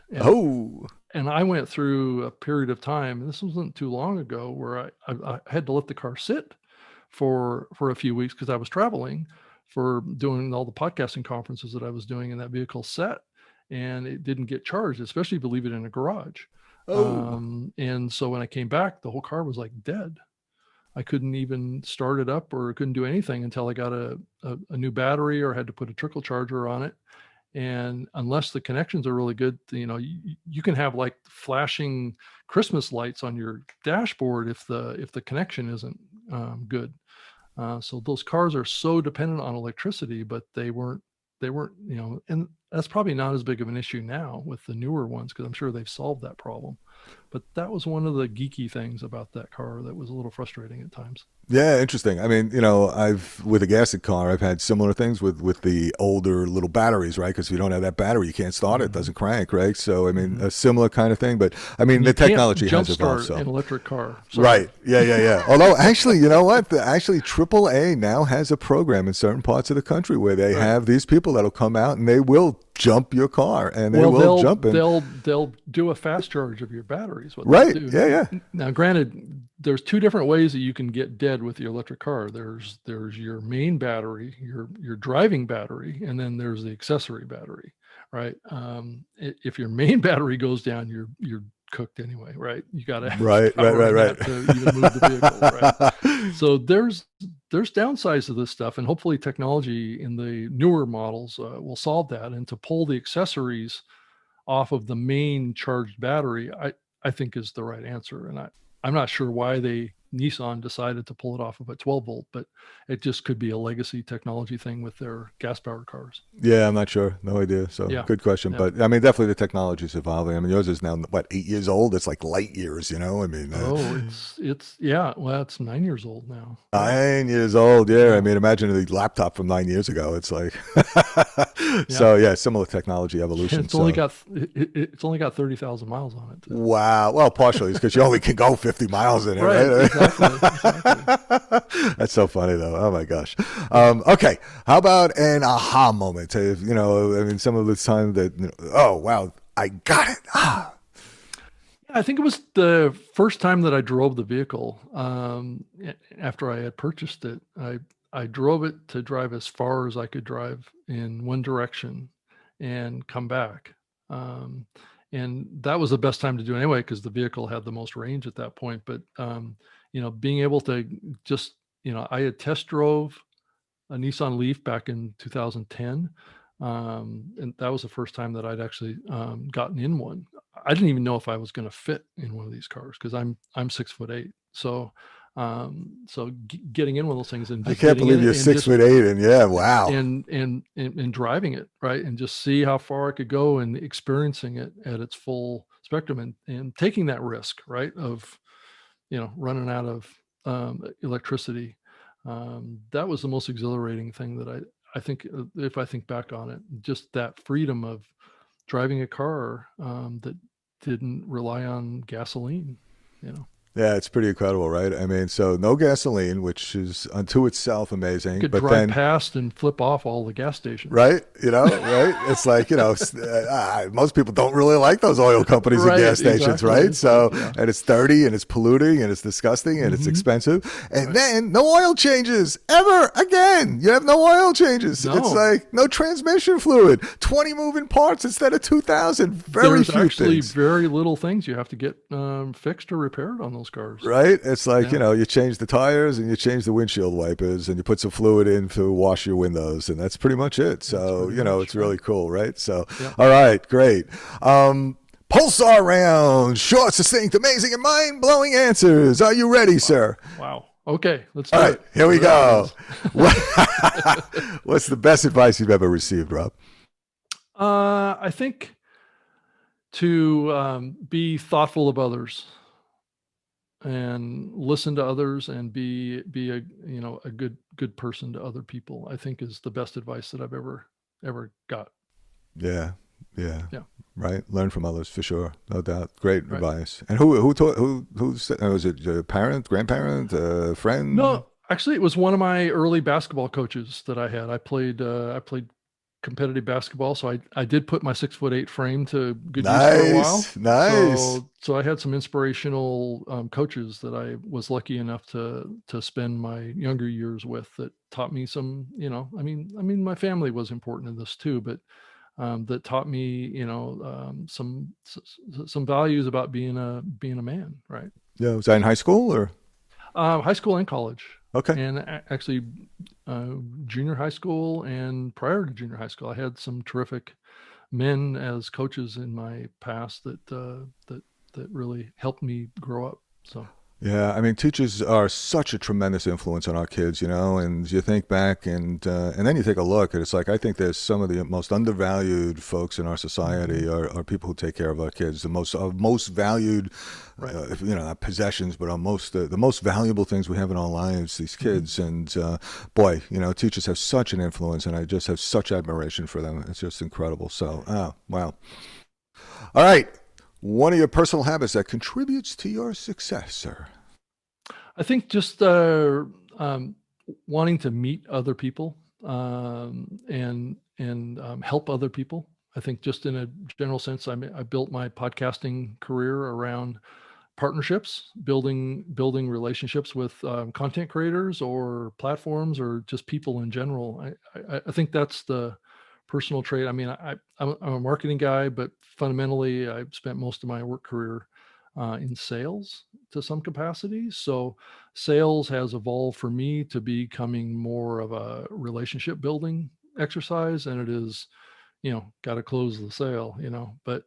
And I went through a period of time, and this wasn't too long ago, where I had to let the car sit for a few weeks because I was traveling for doing all the podcasting conferences that I was doing, and that vehicle set, and it didn't get charged, especially if you leave it in a garage. And so when I came back, the whole car was like dead. I couldn't even start it up or couldn't do anything until I got a new battery or had to put a trickle charger on it. And unless the connections are really good, you know, you can have like flashing Christmas lights on your dashboard if the connection isn't good. So those cars are so dependent on electricity, but they weren't, you know, and that's probably not as big of an issue now with the newer ones, because I'm sure they've solved that problem. But that was one of the geeky things about that car that was a little frustrating at times. Yeah, interesting. I mean, you know, with a gassed car, I've had similar things with the older little batteries, right? Because if you don't have that battery, you can't start it; it doesn't crank, right? So, I mean, a similar kind of thing. But I mean, the technology has evolved. So, an electric car, sorry. Right? Yeah. Although, actually, you know what? Actually, AAA now has a program in certain parts of the country where they have these people that'll come out and they will jump your car, and they'll jump in. They'll do a fast charge of your batteries. Right? Yeah. Now, granted, there's two different ways that you can get dead with your electric car. There's your main battery, your driving battery, and then there's the accessory battery, right? If your main battery goes down, you're cooked anyway, right? You got to right to even move the vehicle, right? So there's downsides to this stuff, and hopefully technology in the newer models will solve that. And to pull the accessories off of the main charged battery, I think is the right answer. And I'm not sure why Nissan decided to pull it off of a 12 volt, but it just could be a legacy technology thing with their gas powered cars. Yeah, I'm not sure. No idea. So good question. Yeah. But I mean, definitely the technology is evolving. I mean, yours is now, what, 8 years old? It's like light years, you know? I mean, it's 9 years old now. 9 years old. Yeah. I mean, imagine the laptop from 9 years ago. It's like, so yeah, similar technology evolution. And it's only got 30,000 miles on it. Wow. Well, partially it's because you only can go 50 miles in it, right? Exactly. That's so funny though. Oh my gosh. Okay. How about an aha moment? You know, I mean, some of the time that, you know, oh wow, I got it. I think it was the first time that I drove the vehicle. After I had purchased it, I drove it to drive as far as I could drive in one direction and come back. And that was the best time to do it anyway, because the vehicle had the most range at that point. But you know, being able to just, you know, I had test drove a Nissan Leaf back in 2010. And that was the first time that I'd actually gotten in one. I didn't even know if I was going to fit in one of these cars because I'm 6'8". So getting in one of those things, and I can't believe you're 6'8", and yeah, wow. And driving it, right, and just see how far I could go and experiencing it at its full spectrum, and taking that risk, right, of, you know, running out of electricity. That was the most exhilarating thing that I think, if I think back on it, just that freedom of driving a car that didn't rely on gasoline, you know. Yeah, it's pretty incredible, right? I mean, so no gasoline, which is unto itself amazing. You could but drive then, past and flip off all the gas stations. Right? You know, right? It's like, you know, most people don't really like those oil companies and gas stations, right? So, and it's dirty and it's polluting and it's disgusting and it's expensive. And then no oil changes ever again. You have no oil changes. No. It's like no transmission fluid, 20 moving parts instead of 2,000. There's few actually things. Very little things you have to get fixed or repaired on those cars. Right? It's like, you know, you change the tires and you change the windshield wipers and you put some fluid in to wash your windows, and that's pretty much it. So, you know, it's really cool, right? So, all right, great. Pulsar round, short, succinct, amazing, and mind-blowing answers. Are you ready, sir? Wow. Okay, let's do it. All right, here we go. What's the best advice you've ever received, Rob? I think to be thoughtful of others. and listen to others and be a a good person to other people, I think is the best advice that I've ever got. Yeah, yeah, Yeah, right. Learn from others for sure, no doubt. Great right. advice. And who taught who's was it? A parent, grandparent, friend? No, actually, it was one of my early basketball coaches that I had. I played competitive basketball, so I did put my 6'8" frame to good use for a while. Nice, nice. So I had some inspirational coaches that I was lucky enough to spend my younger years with that taught me some. I mean, my family was important in this too, but that taught me, some values about being a man, right? Yeah, was that in high school or? High school and college, Okay. and actually junior high school and prior to junior high school, I had some terrific men as coaches in my past that really helped me grow up. So Yeah, I mean, teachers are such a tremendous influence on our kids, and you think back and then you take a look, and it's like I think there's some of the most undervalued folks in our society are people who take care of our kids. The most valued, right. not possessions, but our the most valuable things we have in our lives, these Hmm. kids. And boy, teachers have such an influence, and I just have such admiration for them. It's just incredible. So, oh, wow. All right. One of your personal habits that contributes to your success, sir. I think just um, wanting to meet other people, and help other people. I think just in a general sense, I built my podcasting career around partnerships, building relationships with content creators or platforms or just people in general. I think that's the personal trait. I mean, I'm a marketing guy, but fundamentally, I spent most of my work career in sales to some capacity. So sales has evolved for me to becoming more of a relationship building exercise, and it is, got to close the sale, but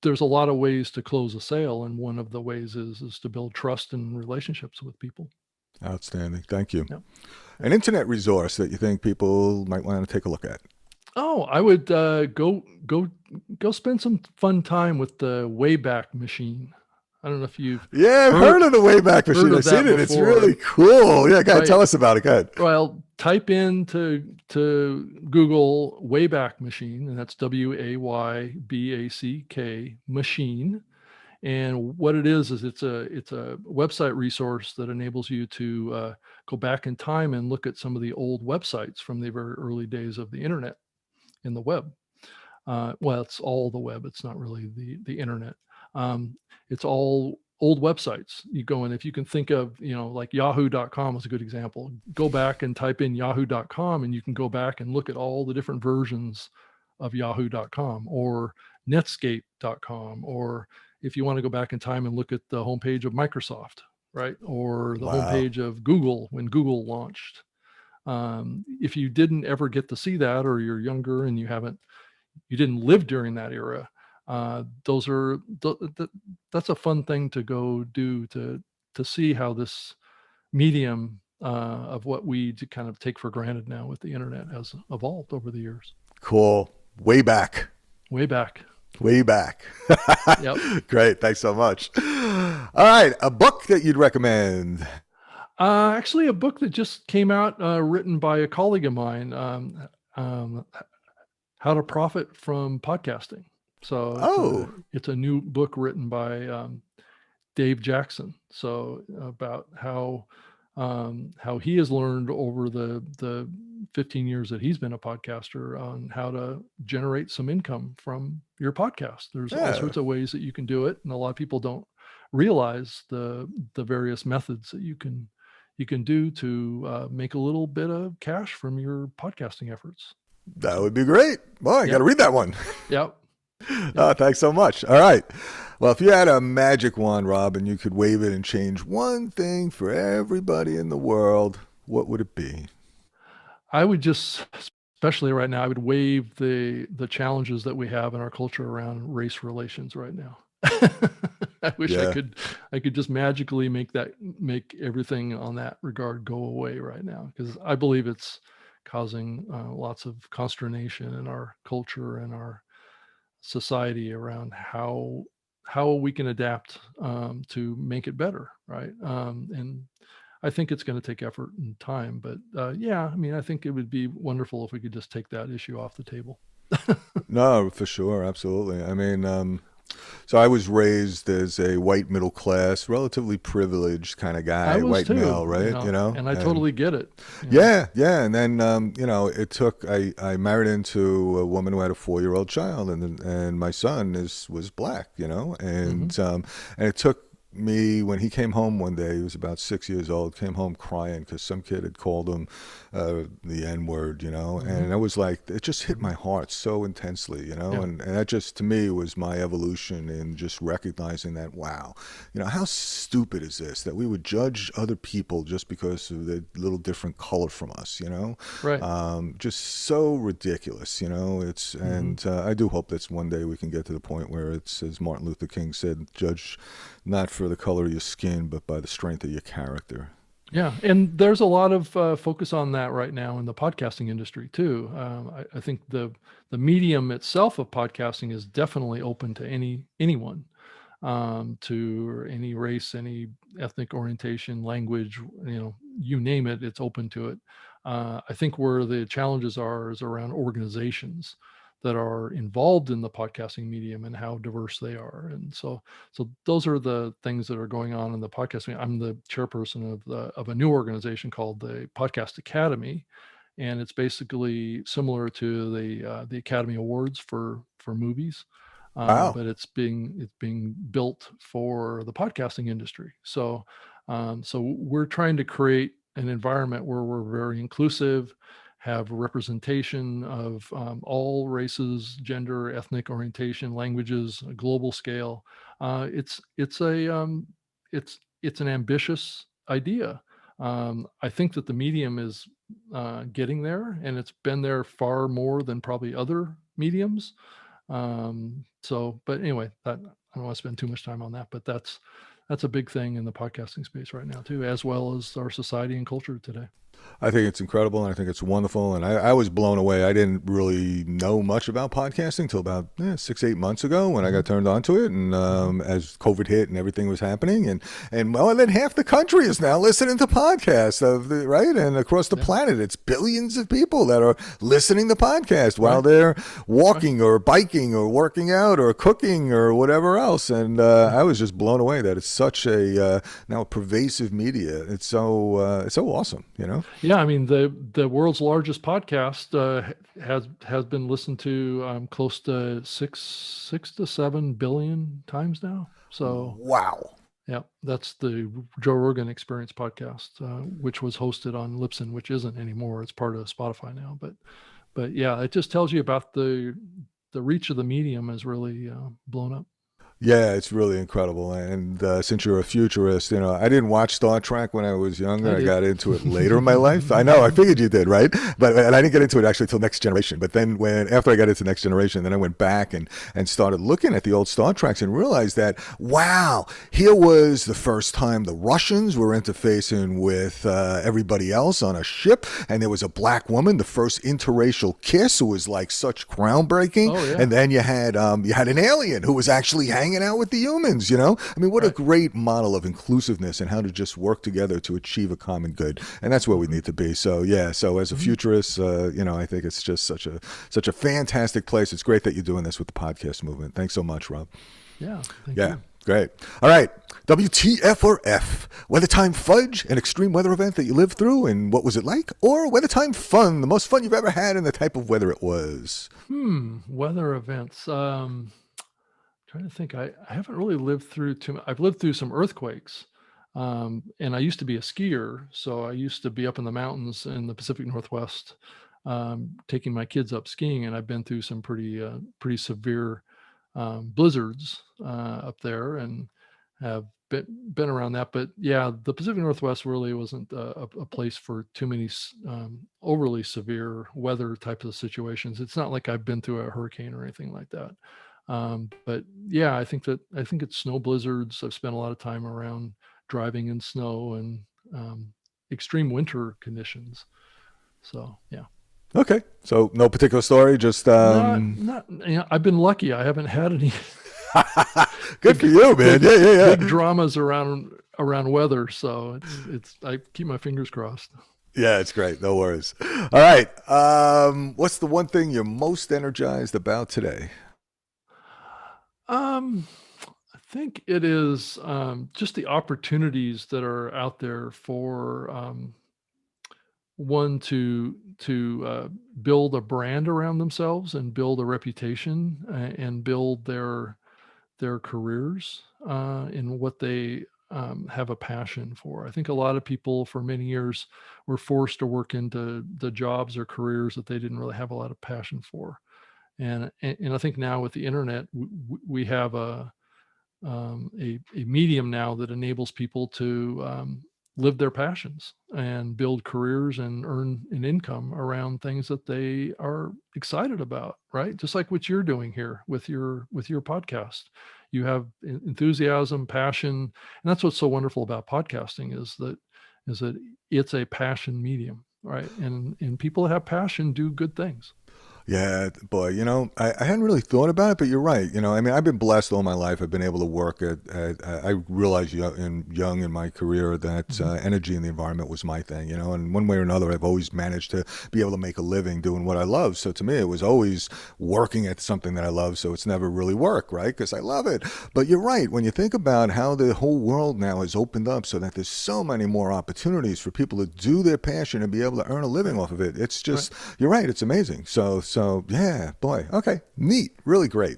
there's a lot of ways to close a sale, and one of the ways is to build trust and relationships with people. Outstanding. Thank you. Yeah, yeah. An internet resource that you think people might want to take a look at. Oh, I would go spend some fun time with the Wayback Machine. I don't know if you've Yeah, I've heard heard of the Wayback heard Machine. of I've seen that it. It's really before, cool. Yeah, go ahead. right? Tell us about it. Go ahead. Well, type to Google Wayback Machine, and that's Wayback machine. And what it is it's a website resource that enables you to go back in time and look at some of the old websites from the very early days of the internet in the web. Well, it's all the web. It's not really the internet. It's all old websites. You go in, if you can think of, like yahoo.com is a good example. Go back and type in yahoo.com and you can go back and look at all the different versions of yahoo.com or netscape.com, or if you want to go back in time and look at the homepage of Microsoft, right? Or the Wow. homepage of Google when Google launched. If you didn't ever get to see that, or you're younger and you didn't live during that era, those are that's a fun thing to go do to see how this medium of what we kind of take for granted now with the internet has evolved over the years. Cool. Way back. Way back. Way back. Yep. Great. Thanks so much. All right. A book that you'd recommend. Actually, a book that just came out, written by a colleague of mine, um, "How to Profit from Podcasting." So Oh, it's a new book written by Dave Jackson. So about how he has learned over the 15 years that he's been a podcaster on how to generate some income from your podcast. There's all yeah. sorts of ways that you can do it, and a lot of people don't realize the various methods that you can do to make a little bit of cash from your podcasting efforts. That So, would be great. Boy, I got yep, to read that one. yep, yep. Thanks so much. All right. Well, if you had a magic wand, Rob, and you could wave it and change one thing for everybody in the world, what would it be? I would just, especially right now, I would waive the challenges that we have in our culture around race relations right now. I wish Yeah. I could just magically make everything on that regard go away right now, because I believe it's causing lots of consternation in our culture and our society around how we can adapt to make it better, right? And I think it's going to take effort and time, but yeah, I mean, I think it would be wonderful if we could just take that issue off the table. No, for sure, absolutely. I mean, so I was raised as a white middle class, relatively privileged kind of I guy, was white male, too, right? You know, and I and totally get it. yeah, yeah. And then, it took, I married into a woman who had a 4-year-old child, and my son was black, Hmm. and it took me, when he came home one day, he was about 6 years old, came home crying because some kid had called him the N word, Hmm. and it was like, it just hit my heart so intensely, Yeah, and that just, to me, was my evolution in just recognizing that, wow, how stupid is this, that we would judge other people just because of the little different color from us, right. just so ridiculous, Hmm. and I do hope that one day we can get to the point where it's, as Martin Luther King said, judge not for the color of your skin, but by the strength of your character. Yeah, and there's a lot of focus on that right now in the podcasting industry too. I think the medium itself of podcasting is definitely open to anyone, to any race, any ethnic orientation, language, you name it, it's open to it. I think where the challenges are is around organizations that are involved in the podcasting medium and how diverse they are. And so those are the things that are going on in the podcasting. I'm the chairperson of a new organization called the Podcast Academy, and it's basically similar to the Academy Awards for movies, Wow. but it's being built for the podcasting industry. So we're trying to create an environment where we're very inclusive, have representation of all races, gender, ethnic orientation, languages, a global scale. It's an ambitious idea. I think that the medium is getting there, and it's been there far more than probably other mediums. But anyway, I don't want to spend too much time on that, but that's a big thing in the podcasting space right now too, as well as our society and culture today. I think it's incredible, and I think it's wonderful. And I was blown away. I didn't really know much about podcasting until about 6, 8 months ago when I Hmm. got turned on to it. And Hmm. as COVID hit and everything was happening, and more than half the country is now listening to podcasts right, and across the Yeah. planet, it's billions of people that are listening to podcasts while Right. they're Right. walking or biking or working out or cooking or whatever else. And Yeah. I was just blown away that it's such a now a pervasive media. It's so awesome, Yeah, I mean the world's largest podcast has been listened to close to 6 to 7 billion times now. So Wow. yeah, that's the Joe Rogan Experience podcast, which was hosted on Libsyn, which isn't anymore. It's part of Spotify now. But yeah, it just tells you about the reach of the medium has really blown up. Yeah, it's really incredible. And since you're a futurist, I didn't watch Star Trek when I was younger. I I did. got into it later in my life. I know, I figured you did, right? And I didn't get into it actually till Next Generation. But then after I got into Next Generation, then I went back and started looking at the old Star Treks and realized that, wow, here was the first time the Russians were interfacing with everybody else on a ship, and there was a black woman, the first interracial kiss, who was like such groundbreaking. Oh And yeah, then you had an alien who was actually hanging out with the humans. I mean, what a right. great model of inclusiveness and how to just work together to achieve a common good. And that's where we Hmm. need to be. So yeah. So as a Hmm. futurist, I think it's just such a fantastic place. It's great that you're doing this with the podcast movement. Thanks so much, Rob. Yeah, thank Yeah. you. Great. All right. WTF or F? Weather time fudge, an extreme weather event that you lived through, and what was it like? Or weather time fun, the most fun you've ever had, and the type of weather it was. Weather events. Trying to think. I haven't really lived through too. I've lived through some earthquakes, and I used to be a skier, so I used to be up in the mountains in the Pacific Northwest, taking my kids up skiing, and I've been through some pretty severe blizzards up there, and have been around that. But yeah, the Pacific Northwest really wasn't a place for too many overly severe weather types of situations. It's not like I've been through a hurricane or anything like that. But yeah, I think it's snow blizzards. I've spent a lot of time around driving in snow and um, extreme winter conditions. So yeah, Okay. So no particular story, just not I've been lucky. I haven't had any. Good for big, you, man. big, Yeah, yeah, big yeah. dramas around weather. So I keep my fingers crossed. Yeah, it's great. No worries. All right. What's the one thing you're most energized about today? Um, I think it is just the opportunities that are out there for one to build a brand around themselves and build a reputation and build their careers in what they have a passion for. I think a lot of people for many years were forced to work into the jobs or careers that they didn't really have a lot of passion for. And I think now with the internet, we have a medium now that enables people to live their passions and build careers and earn an income around things that they are excited about, right? Just like what you're doing here with your podcast. You have enthusiasm, passion, and that's what's so wonderful about podcasting is that it's a passion medium, right? And people that have passion do good things. Yeah, boy, I hadn't really thought about it, but you're right. I mean, I've been blessed all my life. I've been able to work I realized young in my career that Mhm. energy in the environment was my thing, and one way or another, I've always managed to be able to make a living doing what I love. So to me, it was always working at something that I love. So it's never really work, right? Because I love it. But you're right. When you think about how the whole world now has opened up so that there's so many more opportunities for people to do their passion and be able to earn a living Right, off of it, it's right. just, you're right. It's amazing. So yeah, boy. Okay, neat. Really great.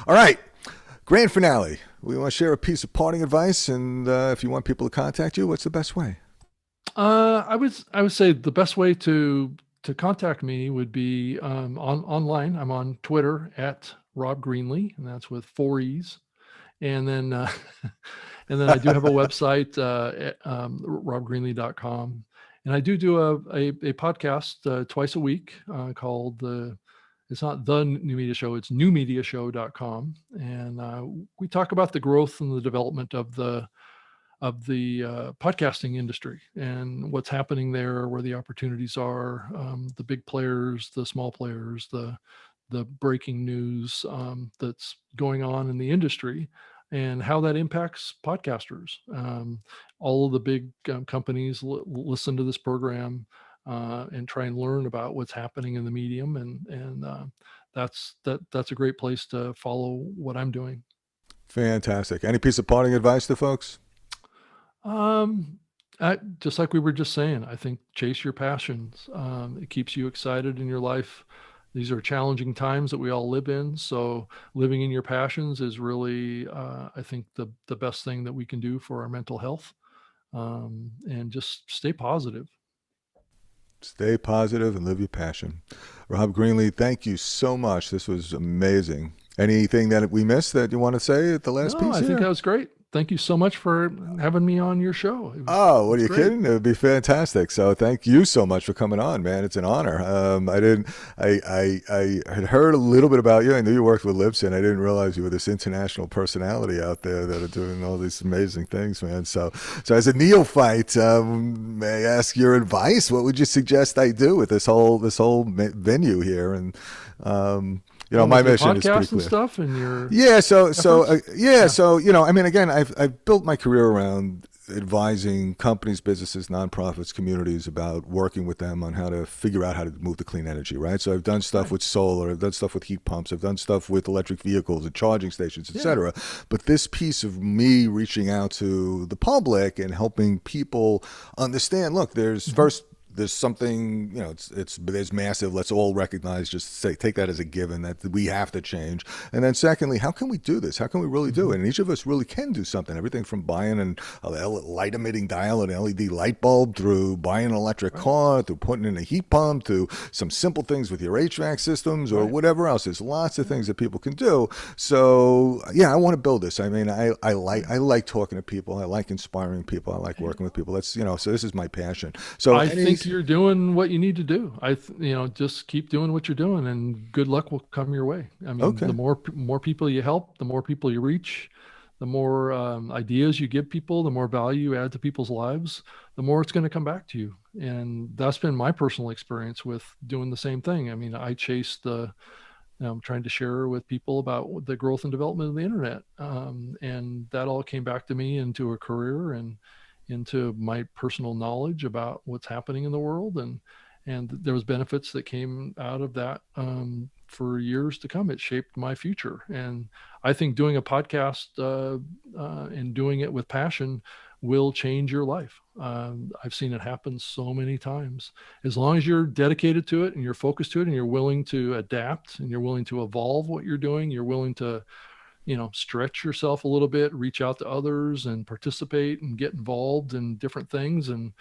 All right, grand finale. We want to share a piece of parting advice, and if you want people to contact you, what's the best way? I would say the best way to contact me would be online. I'm on Twitter at Rob Greenlee, and that's with four E's. And then and then I do have a website, robgreenlee.com. And I do a podcast twice a week called it's not the New Media Show, it's newmediashow.com. And we talk about the growth and the development of the podcasting industry and what's happening there, where the opportunities are, the big players, the small players, the breaking news that's going on in the industry, and how that impacts podcasters. All of the big companies listen to this program and try and learn about what's happening in the medium, and that's a great place to follow what I'm doing. Fantastic. Any piece of parting advice to folks? Um, just like we were just saying, I think chase your passions. It keeps you excited in your life. These are challenging times that we all live in. So living in your passions is really, I think, the best thing that we can do for our mental health. And just stay positive. Stay positive and live your passion. Rob Greenlee, thank you so much. This was amazing. Anything that we missed that you want to say at the last No, piece I think that here? was great. Thank you so much for having me on your show. Oh, what are It's you great. kidding? It would be fantastic. So thank you so much for coming on, man. It's an honor. I didn't, I had heard a little bit about you. I knew you worked with Libsyn. I didn't realize you were this international personality out there that are doing all these amazing things, man. So as a neophyte, may I ask your advice? What would you suggest I do with this whole venue here? And, Well, my with your mission is pretty podcast and clear. stuff and your Yeah, efforts. yeah, Yeah. so I mean, again, I've built my career around advising companies, businesses, nonprofits, communities about working with them on how to figure out how to move to clean energy, right? So I've done stuff Right. with solar, I've done stuff with heat pumps, I've done stuff with electric vehicles and charging stations, Yeah. etc. But this piece of me reaching out to the public and helping people understand, look, Mhm. there's something, it's there's massive, let's all recognize, just say, take that as a given that we have to change. And then secondly, how can we do this? How can we really do Mhm. it? And each of us really can do something. Everything from buying a light emitting dial, an LED light bulb, through buying an electric Right. car, through putting in a heat pump, to some simple things with your HVAC systems or Right. whatever else. There's lots of Yeah. things that people can do. So yeah, I want to build this. I mean, Right. I like talking to people. I like inspiring people. I like Yeah. working with people. That's, so this is my passion. So I any think you're doing what you need to do. Just keep doing what you're doing, and good luck will come your way. I mean, the Okay. more people you help, the more people you reach, the more ideas you give people, the more value you add to people's lives, the more it's going to come back to you. And that's been my personal experience with doing the same thing. I mean, I chased trying to share with people about the growth and development of the internet. And that all came back to me into a career and into my personal knowledge about what's happening in the world. And there was benefits that came out of that for years to come. It shaped my future. And I think doing a podcast and doing it with passion will change your life. I've seen it happen so many times. As long as you're dedicated to it and you're focused to it and you're willing to adapt and you're willing to evolve what you're doing, you're willing to, stretch yourself a little bit, reach out to others and participate and get involved in different things and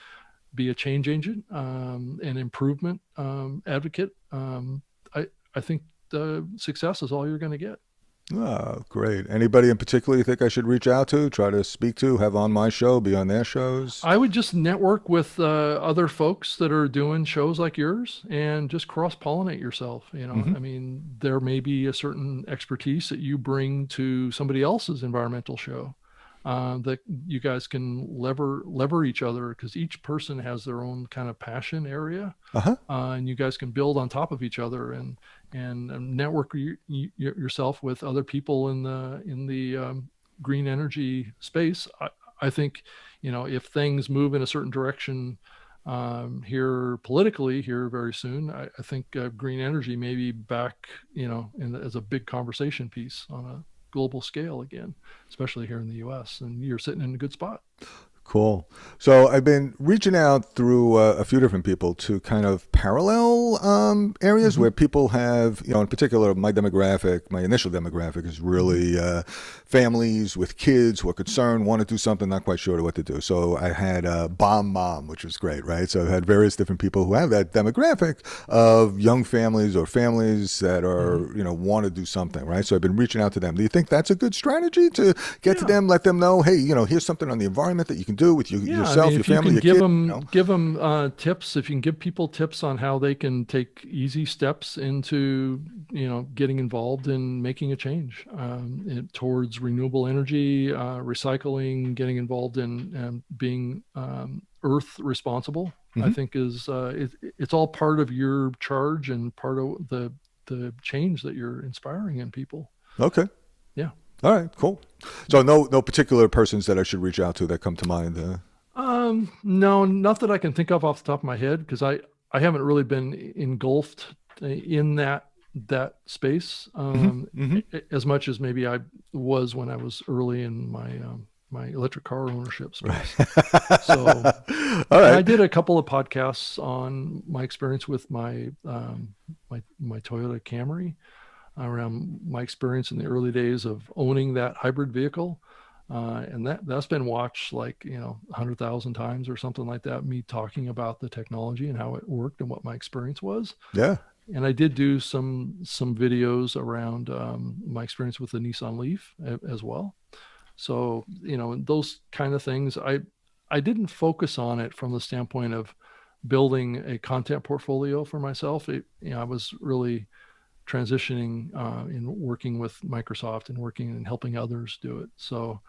be a change agent and improvement advocate. I think the success is all you're going to get. Oh, great. Anybody in particular you think I should reach out to, try to speak to, have on my show, be on their shows? I would just network with other folks that are doing shows like yours and just cross-pollinate yourself. I mean, there may be a certain expertise that you bring to somebody else's environmental show that you guys can lever each other, because each person has their own kind of passion area, and you guys can build on top of each other and network yourself with other people in the green energy space. I think, if things move in a certain direction here politically here very soon, I think green energy may be back, as a big conversation piece on a global scale again, especially here in the US, and you're sitting in a good spot. Cool. So I've been reaching out through a few different people to kind of parallel areas where people have, in particular, my initial demographic is really families with kids who are concerned, want to do something, not quite sure what to do. So I had Bomb Mom, which was great, right? So I had various different people who have that demographic of young families or families that are, want to do something, right? So I've been reaching out to them. Do you think that's a good strategy to get to them, let them know, hey, here's something on the environment that you can do with yourself, your family, your kid? Give them tips. If you can give people tips on how they can take easy steps into, getting involved in making a change towards renewable energy, recycling, getting involved in being earth responsible, I think it's all part of your charge and part of the change that you're inspiring in people. Okay. Yeah. All right, cool. So no particular persons that I should reach out to that come to mind? No, not that I can think of off the top of my head, because I haven't really been engulfed in that space as much as maybe I was when I was early in my electric car ownership space. Right. So all right. I did a couple of podcasts on my experience with my Toyota Camry, around my experience in the early days of owning that hybrid vehicle. And that's been watched 100,000 times or something like that, me talking about the technology and how it worked and what my experience was. Yeah. And I did do some videos around my experience with the Nissan Leaf as well. So, those kind of things, I didn't focus on it from the standpoint of building a content portfolio for myself. I was really transitioning in working with Microsoft and working and helping others do it. So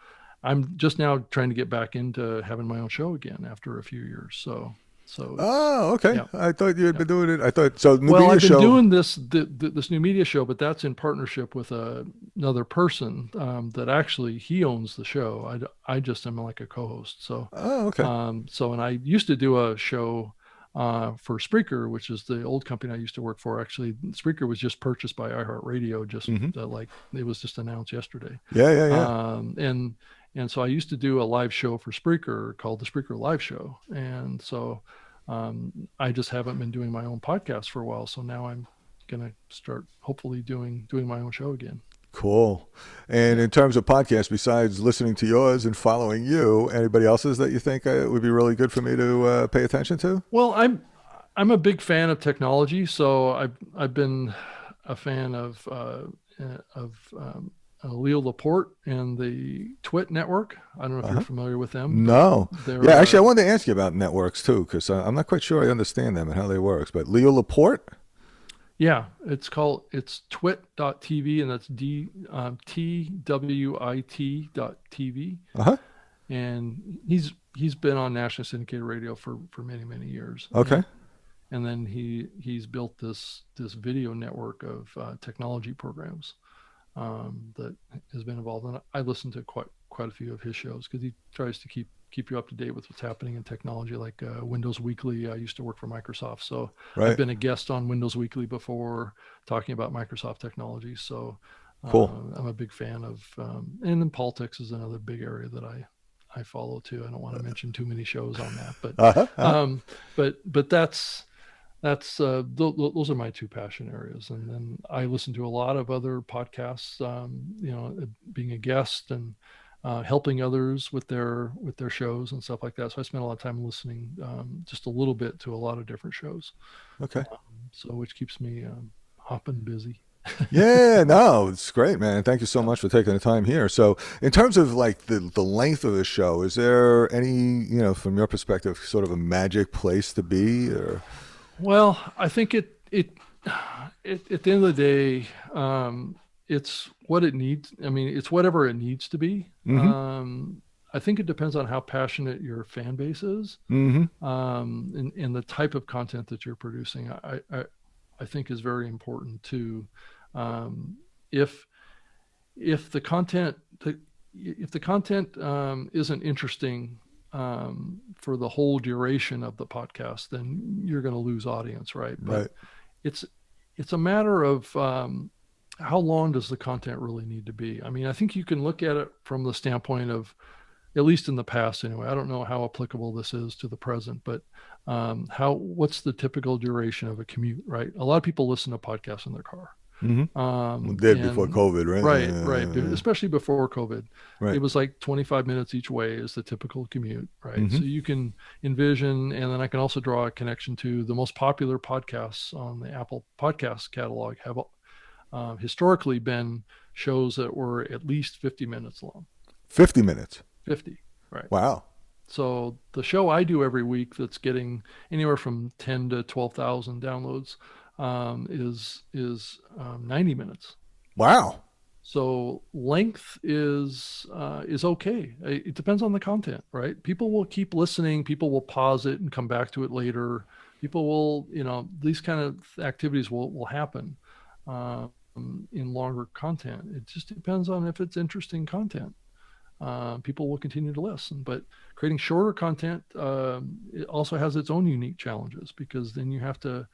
I'm just now trying to get back into having my own show again after a few years. So okay. Yeah. I thought you had been doing it. I thought so. I've been doing this new media show, but that's in partnership with another person that actually he owns the show. I just am like a co-host. So okay. And I used to do a show for Spreaker, which is the old company I used to work for. Actually, Spreaker was just purchased by iHeartRadio. Just it was just announced yesterday. Yeah. And so I used to do a live show for Spreaker called the Spreaker Live Show. And so I just haven't been doing my own podcast for a while. So now I'm gonna start hopefully doing my own show again. Cool. And in terms of podcasts, besides listening to yours and following you, anybody else's that you think would be really good for me to pay attention to? Well, I'm a big fan of technology, so I've been a fan of Leo Laporte and the Twit network. I don't know if you're familiar with them. No. Yeah, actually, I wanted to ask you about networks too, because I'm not quite sure I understand them and how they work. But Leo Laporte? Yeah, it's twit.tv, and that's TWIT.tv. And he's been on nationally syndicated radio for many, many years. Okay. and then he's built this video network of technology programs that has been involved. And I listen to quite a few of his shows because he tries to keep you up to date with what's happening in technology, like Windows Weekly. I used to work for Microsoft, so I've Right. been a guest on Windows Weekly before, talking about Microsoft technology. So Cool. I'm a big fan of, and then politics is another big area that I follow too. I don't want to mention too many shows on that, Uh-huh. Uh-huh. um, but those are my two passion areas. And then I listen to a lot of other podcasts, being a guest and helping others with their shows and stuff like that. So I spend a lot of time listening, just a little bit, to a lot of different shows. Okay. So which keeps me hopping busy. Yeah, no, it's great, man. Thank you so Yeah. much for taking the time here. So, in terms of like the length of the show, is there any, from your perspective, sort of a magic place to be, or? Well, I think at the end of the day, it's what it needs. I mean, it's whatever it needs to be. Mm-hmm. I think it depends on how passionate your fan base is, Mm-hmm. and the type of content that you're producing. I think is very important too. Um, if if the content if the content isn't interesting for the whole duration of the podcast, then you're going to lose audience, right? But Right. it's it's a matter of how long does the content really need to be? I mean, I think you can look at it from the standpoint of, at least in the past anyway. I don't know how applicable this is to the present, but what's the typical duration of a commute, right? A lot of people listen to podcasts in their car. Mm-hmm. We did before And COVID, right? right, especially before COVID, it Right. was like 25 minutes each way is the typical commute, right? Mm-hmm. So you can envision, and then I can also draw a connection to the most popular podcasts on the Apple Podcast catalog have historically been shows that were at least 50 minutes long. 50 minutes. 50, right? Wow. So the show I do every week, that's getting anywhere from 10 to 12,000 downloads, is 90 minutes. Wow. So length is okay. It depends on the content, right? People will keep listening. People will pause it and come back to it later. People will, these kind of activities will happen um, in longer content. It just depends on if it's interesting content. People will continue to listen. But creating shorter content, it also has its own unique challenges, because then you have to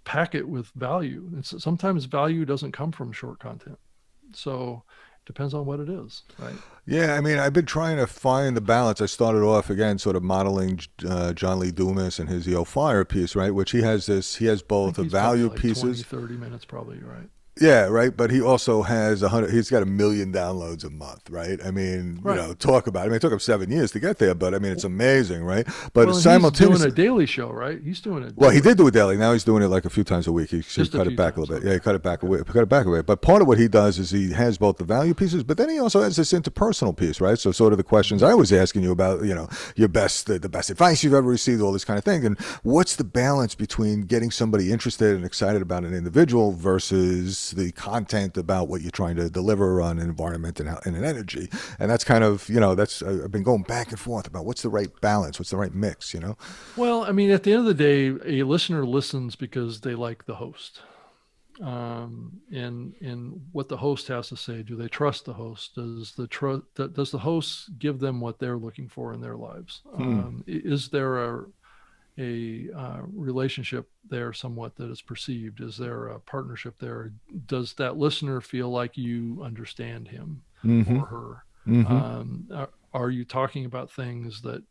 pack it with value. And sometimes value doesn't come from short content. So it depends on what it is, right? Yeah, I mean, I've been trying to find the balance. I started off again, sort of modeling John Lee Dumas and his "Yo Fire" piece, right? Which he has this. He has I both think a he's probably value like 20, pieces. 30 minutes, probably, right? Yeah, right. But he also has 100. He's got 1 million downloads a month, right? I mean, Right. talk about it. I mean, it took him 7 years to get there, but I mean, it's amazing, right? But Well, and he's doing a simultaneously, daily show, right? He's doing a well, he daily, did do it daily. Now he's doing it like a few times a week. He just a cut it few back a times. little bit. Yeah, Okay. he cut it back a Okay. bit. Cut it back a bit. But part of what he does is he has both the value pieces, but then he also has this interpersonal piece, right? So sort of the questions I was asking you about, your best, the best advice you've ever received, all this kind of thing, and what's the balance between getting somebody interested and excited about an individual versus the content about what you're trying to deliver on an environment and an energy, and that's kind of that's I've been going back and forth about what's the right balance, what's the right mix. Well, I mean, at the end of the day, a listener listens because they like the host. And what the host has to say. Do they trust the host? Does the host give them what they're looking for in their lives? Hmm. Is there a relationship there somewhat that is perceived? Is there a partnership there? Does that listener feel like you understand him Mm-hmm. or her? Mm-hmm. Are you talking about things that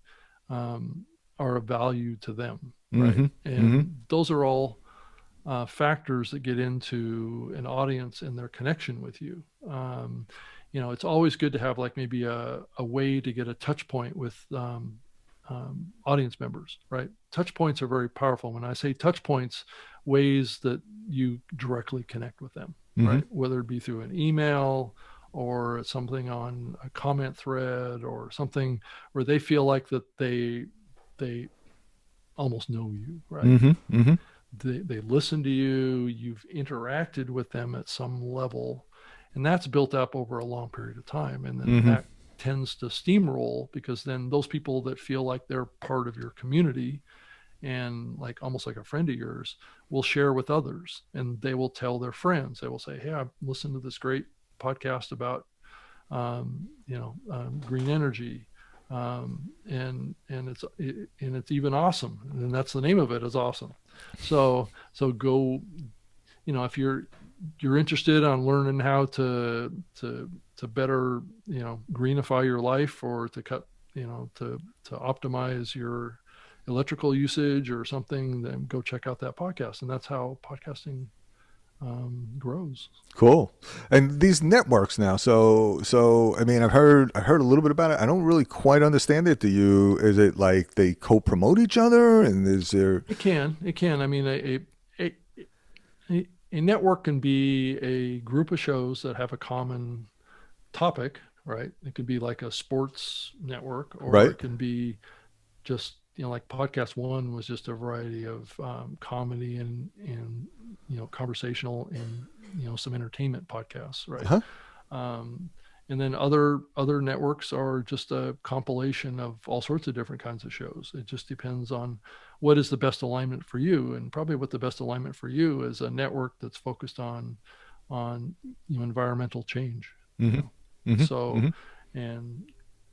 are of value to them, right? Mm-hmm. Mm-hmm. And those are all factors that get into an audience and their connection with you. It's always good to have like maybe a way to get a touch point with audience members, right? Touch points are very powerful. When I say touch points, ways that you directly connect with them, Mm-hmm. right? Whether it be through an email or something on a comment thread or something where they feel like that they almost know you, right? Mm-hmm. Mm-hmm. They listen to you, you've interacted with them at some level, and that's built up over a long period of time. And then Mm-hmm. that tends to steamroll, because then those people that feel like they're part of your community and like almost like a friend of yours will share with others, and they will tell their friends. They will say, hey, I've listened to this great podcast about green energy, and it's even awesome, and that's the name of it, is awesome. So go, if you're interested on learning how to better, greenify your life, or to cut, to optimize your electrical usage or something, then go check out that podcast. And that's how podcasting grows. Cool. And these networks now. So I mean, I heard a little bit about it. I don't really quite understand it. Is it like they co-promote each other, and is there? It can. I mean, a network can be a group of shows that have a common topic, right? It could be like a sports network, or Right. it can be just, like podcast one was just a variety of comedy and conversational and some entertainment podcasts, right? Huh? Um, and then other networks are just a compilation of all sorts of different kinds of shows. It just depends on what is the best alignment for you, and probably what the best alignment for you is a network that's focused on environmental change. You Mm-hmm. know, Mm-hmm. so Mm-hmm. and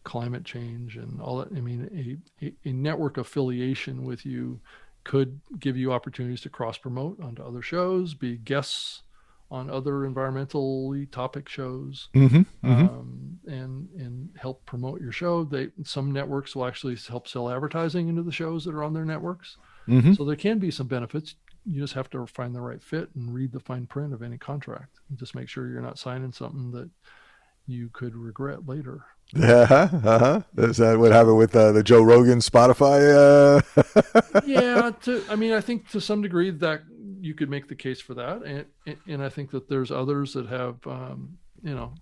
climate change and all that. I mean, a network affiliation with you could give you opportunities to cross promote onto other shows, be guests on other environmentally topic shows, Mm-hmm. Mm-hmm. and help promote your show. Some networks will actually help sell advertising into the shows that are on their networks. Mm-hmm. So there can be some benefits. You just have to find the right fit and read the fine print of any contract, and just make sure you're not signing something that you could regret later. Uh-huh. Uh-huh. Is that what happened with the Joe Rogan Spotify? Yeah, I mean, I think to some degree that you could make the case for that, and I think that there's others that have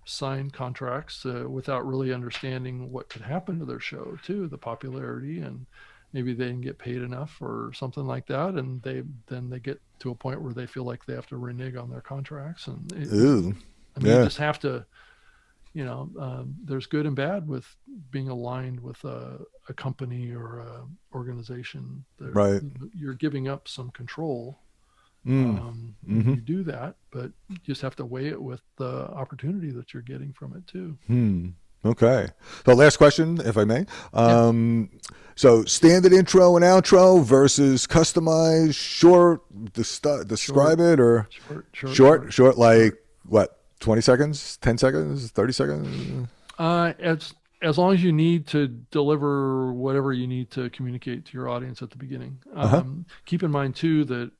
signed contracts without really understanding what could happen to their show too, the popularity, and maybe they didn't get paid enough or something like that, and they get to a point where they feel like they have to renege on their contracts, and Ooh. I mean, you Yeah. just have to. There's good and bad with being aligned with a company or a organization. Right. You're giving up some control Mm. when Mm-hmm. you do that, but you just have to weigh it with the opportunity that you're getting from it too. Hmm. Okay. So last question, if I may. Yeah, So standard intro and outro versus customized, short, short, describe it, or short, like short. what, 20 seconds, 10 seconds, 30 seconds? As long as you need to deliver whatever you need to communicate to your audience at the beginning. Uh-huh. Keep in mind too that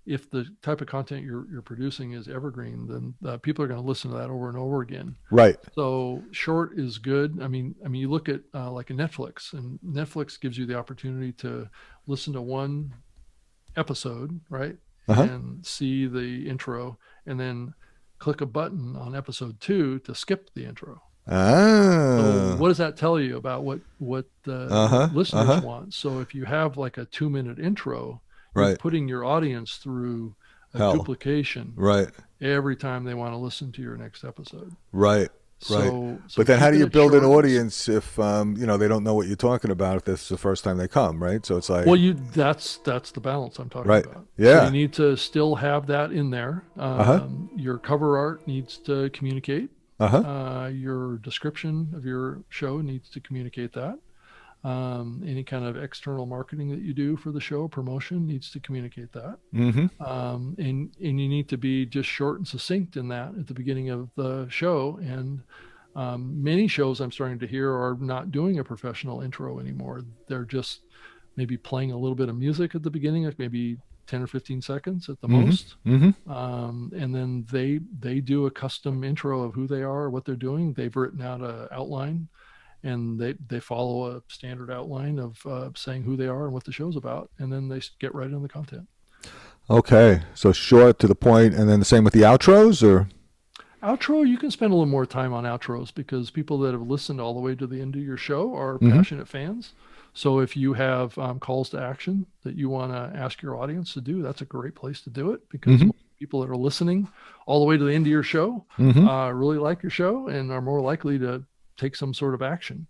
if the type of content you're producing is evergreen, then people are going to listen to that over and over again. Right. So short is good. I mean, you look at like a Netflix, and Netflix gives you the opportunity to listen to one episode, right, Uh-huh. and see the intro, and then click a button on episode 2 to skip the intro. So Ah. what does that tell you about what the Uh-huh. listeners Uh-huh. want? So if you have like a 2-minute intro, you're Right. putting your audience through a Hell. duplication Right. every time they want to listen to your next episode. Right. Right. So But then how do keeping you it build an short. audience if they don't know what you're talking about if this is the first time they come, right? So it's like, Well, that's the balance I'm talking right. about. So you Yeah. need to still have that in there. Uh-huh. Your cover art needs to communicate. Uh-huh. Your description of your show needs to communicate that. Any kind of external marketing that you do for the show, promotion, needs to communicate that. Mm-hmm. And you need to be just short and succinct in that at the beginning of the show. And many shows I'm starting to hear are not doing a professional intro anymore. They're just maybe playing a little bit of music at the beginning, like maybe 10 or 15 seconds at the most. Mm-hmm. Mm-hmm. And then they do a custom intro of who they are, what they're doing. They've written out an outline, and they follow a standard outline of saying who they are and what the show's about, and then they get right into the content. Okay. So short, to the point, and then the same with the outros, or? Outro, you can spend a little more time on outros, because people that have listened all the way to the end of your show are Mm-hmm. passionate fans. So if you have calls to action that you want to ask your audience to do, that's a great place to do it, because Mm-hmm. people that are listening all the way to the end of your show Mm-hmm. really like your show and are more likely to take some sort of action.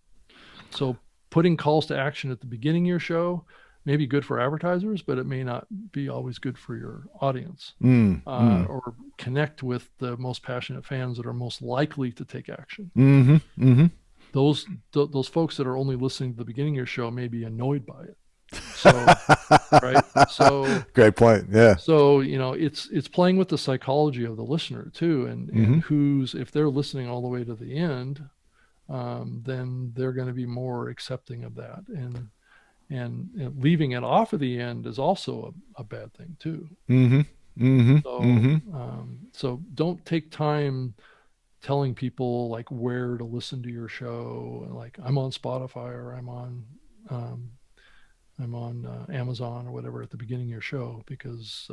So putting calls to action at the beginning of your show maybe good for advertisers, but it may not be always good for your audience, Mm, mm, or connect with the most passionate fans that are most likely to take action. mm-hmm, mm-hmm. Those folks that are only listening to the beginning of your show may be annoyed by it. So, right. Great point. Yeah. So, it's playing with the psychology of the listener too, Mm-hmm. and who's, if they're listening all the way to the end, then they're going to be more accepting of that, and leaving it off of the end is also a bad thing too. Mm-hmm. Mm-hmm. So, Mm-hmm. so don't take time telling people like where to listen to your show, like I'm on Spotify, or um, I'm on Amazon or whatever at the beginning of your show, because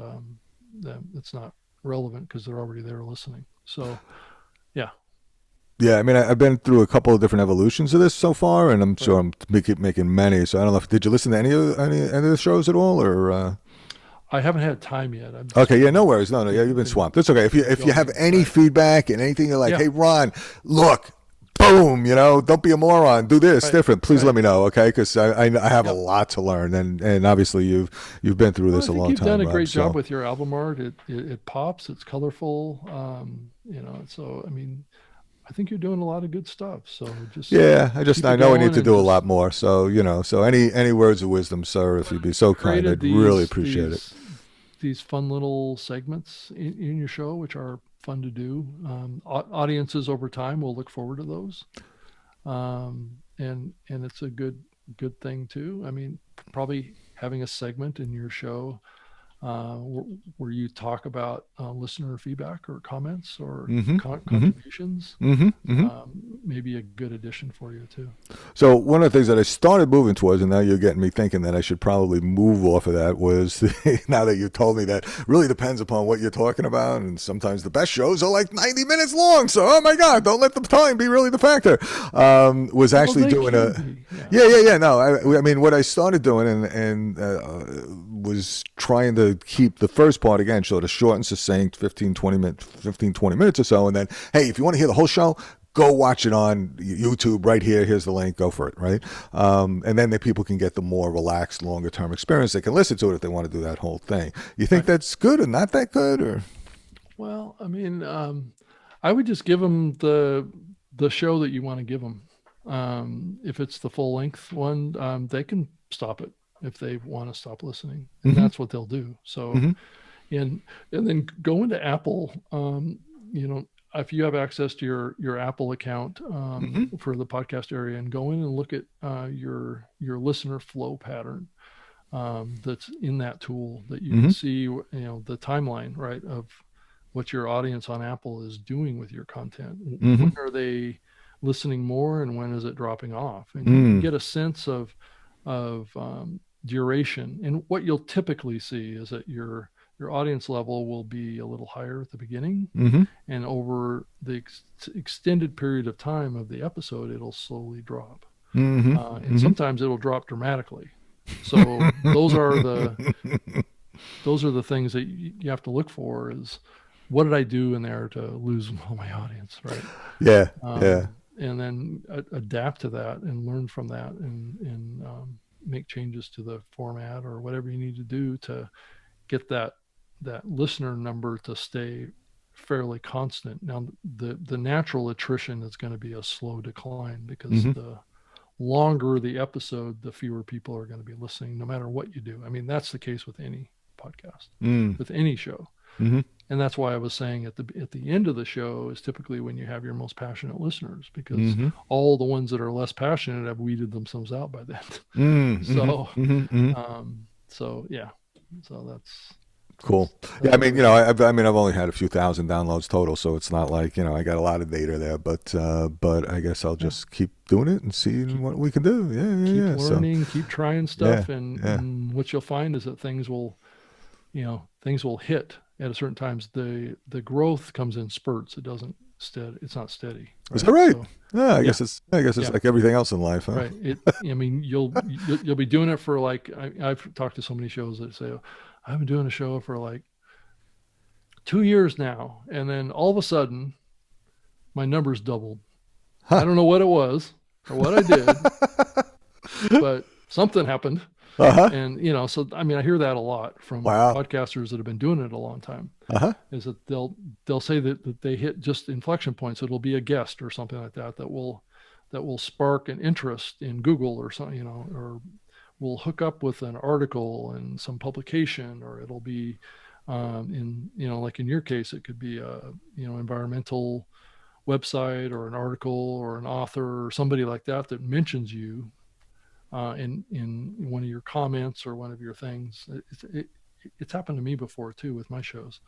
it's not relevant because they're already there listening. So, yeah. Yeah, I mean, I've been through a couple of different evolutions of this so far, and I'm sure Right. I'm making many. So I don't know if did you listen to any of the shows at all, or I haven't had time yet. I've just okay, yeah, no been, worries, no, yeah, you've been been swamped. That's okay. If you have going. any Right. feedback and anything, you're like, Yeah. hey, Ron, look, boom, don't be a moron, do this Right. different. Please let Right. me know, okay? Because I have a Yep. lot to learn, and obviously you've been through Well, this I a think long you've done time, a Rob. great job So with your album art. It pops. It's colorful. So I mean, I think you're doing a lot of good stuff. So just yeah, keep I it know we need going, to and do a just lot more. So so any words of wisdom, sir, if you'd be so kind, created I'd really these appreciate it. these these fun little segments in your show, which are fun to do. Audiences over time will look forward to those, and it's a good thing too. I mean, probably having a segment in your show where you talk about listener feedback or comments or Mm-hmm. Mm-hmm. contributions, Mm-hmm. Mm-hmm. maybe a good addition for you too. So one of the things that I started moving towards, and now you're getting me thinking that I should probably move off of that, was now that you told me that really depends upon what you're talking about, and sometimes the best shows are like 90 minutes long. So oh my God, don't let the time be really the factor. Was Well, actually they doing can a be, yeah. yeah. No, I mean what I started doing and was trying to keep the first part again, sort of short and succinct, 15 20 minutes or so, and then hey, if you want to hear the whole show, go watch it on YouTube right here. Here's the link. Go for it, right? And then the people can get the more relaxed, longer term experience. They can listen to it if they want to do that whole thing. You think Right. that's good or not that good, or Well, I mean, I would just give them the show that you want to give them. If it's the full length one, they can stop it if they want to stop listening, and mm-hmm, that's what they'll do. So, mm-hmm, and then go into Apple. If you have access to your Apple account mm-hmm, for the podcast area, and go in and look at your listener flow pattern that's in that tool, that you mm-hmm, can see, the timeline, right, of what your audience on Apple is doing with your content. mm-hmm, When are they listening more, and when is it dropping off? And you can mm, get a sense of duration. And what you'll typically see is that your audience level will be a little higher at the beginning, mm-hmm, and over the extended period of time of the episode, it'll slowly drop. mm-hmm, And sometimes it'll drop dramatically. So those are the things that you have to look for, is what did I do in there to lose all my audience, right? yeah, yeah, And then adapt to that and learn from that, and make changes to the format or whatever you need to do to get that listener number to stay fairly constant. Now, the natural attrition is going to be a slow decline, because mm-hmm, the longer the episode, the fewer people are going to be listening, no matter what you do. I mean, that's the case with any podcast, mm, with any show. mm-hmm, And that's why I was saying at the end of the show is typically when you have your most passionate listeners, because mm-hmm, all the ones that are less passionate have weeded themselves out by then. mm-hmm, So, mm-hmm, mm-hmm. so yeah, so that's Cool. Yeah, I that's mean, where we are. I've only had a few thousand downloads total, so it's not like I got a lot of data there. But I guess I'll Yeah. just keep doing it and see Keep what we can do. Yeah, keep yeah, yeah. So learning, keep trying yeah, stuff, and yeah. what you'll find is that things will hit at a certain times. The growth comes in spurts. It's not steady, Is that right? right? So Yeah, yeah, I guess it's yeah, like everything else in life, huh? right. I mean, you'll be doing it for like, I've talked to so many shows that say, oh, I've been doing a show for like 2 years now, and then all of a sudden my numbers doubled. I Huh. don't know what it was or what I did, but something happened. Uh-huh. And, so I mean, I hear that a lot from Wow. podcasters that have been doing it a long time, Uh-huh. is that they'll say that they hit just inflection points. It'll be a guest or something like that will spark an interest in Google or something, or will hook up with an article in some publication, or it'll be like in your case, it could be a environmental website or an article or an author or somebody like that mentions you in one of your comments or one of your things. It's happened to me before too with my shows,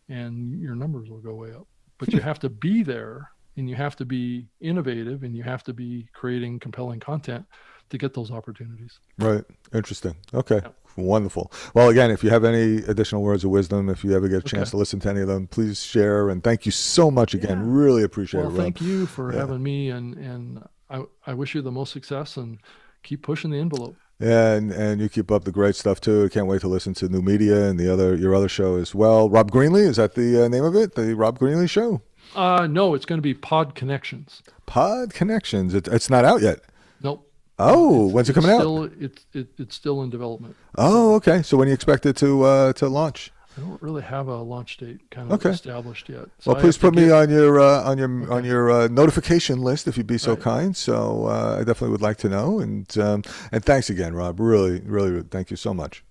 and your numbers will go way up. But you have to be there, and you have to be innovative, and you have to be creating compelling content to get those opportunities. Right. Interesting. Okay. Yeah. Wonderful. Well, again, if you have any additional words of wisdom, if you ever get a chance Okay. to listen to any of them, please share. And thank you so much again. Yeah. Really appreciate Well, it, Rob. thank you for Yeah. having me, and I wish you the most success, and keep pushing the envelope. Yeah, and you keep up the great stuff too. I can't wait to listen to New Media and your other show as well. Rob Greenlee, is that the name of it? The Rob Greenlee Show? No, it's going to be Pod Connections. Pod Connections. It's not out yet. Nope. Oh, when's it coming still, out? It's still in development. Oh, okay. So when do you expect it to launch? I don't really have a launch date kind of established yet. So Well, please put me on your notification list if you'd be so kind. So I definitely would like to know. And thanks again, Rob. Really, really, thank you so much.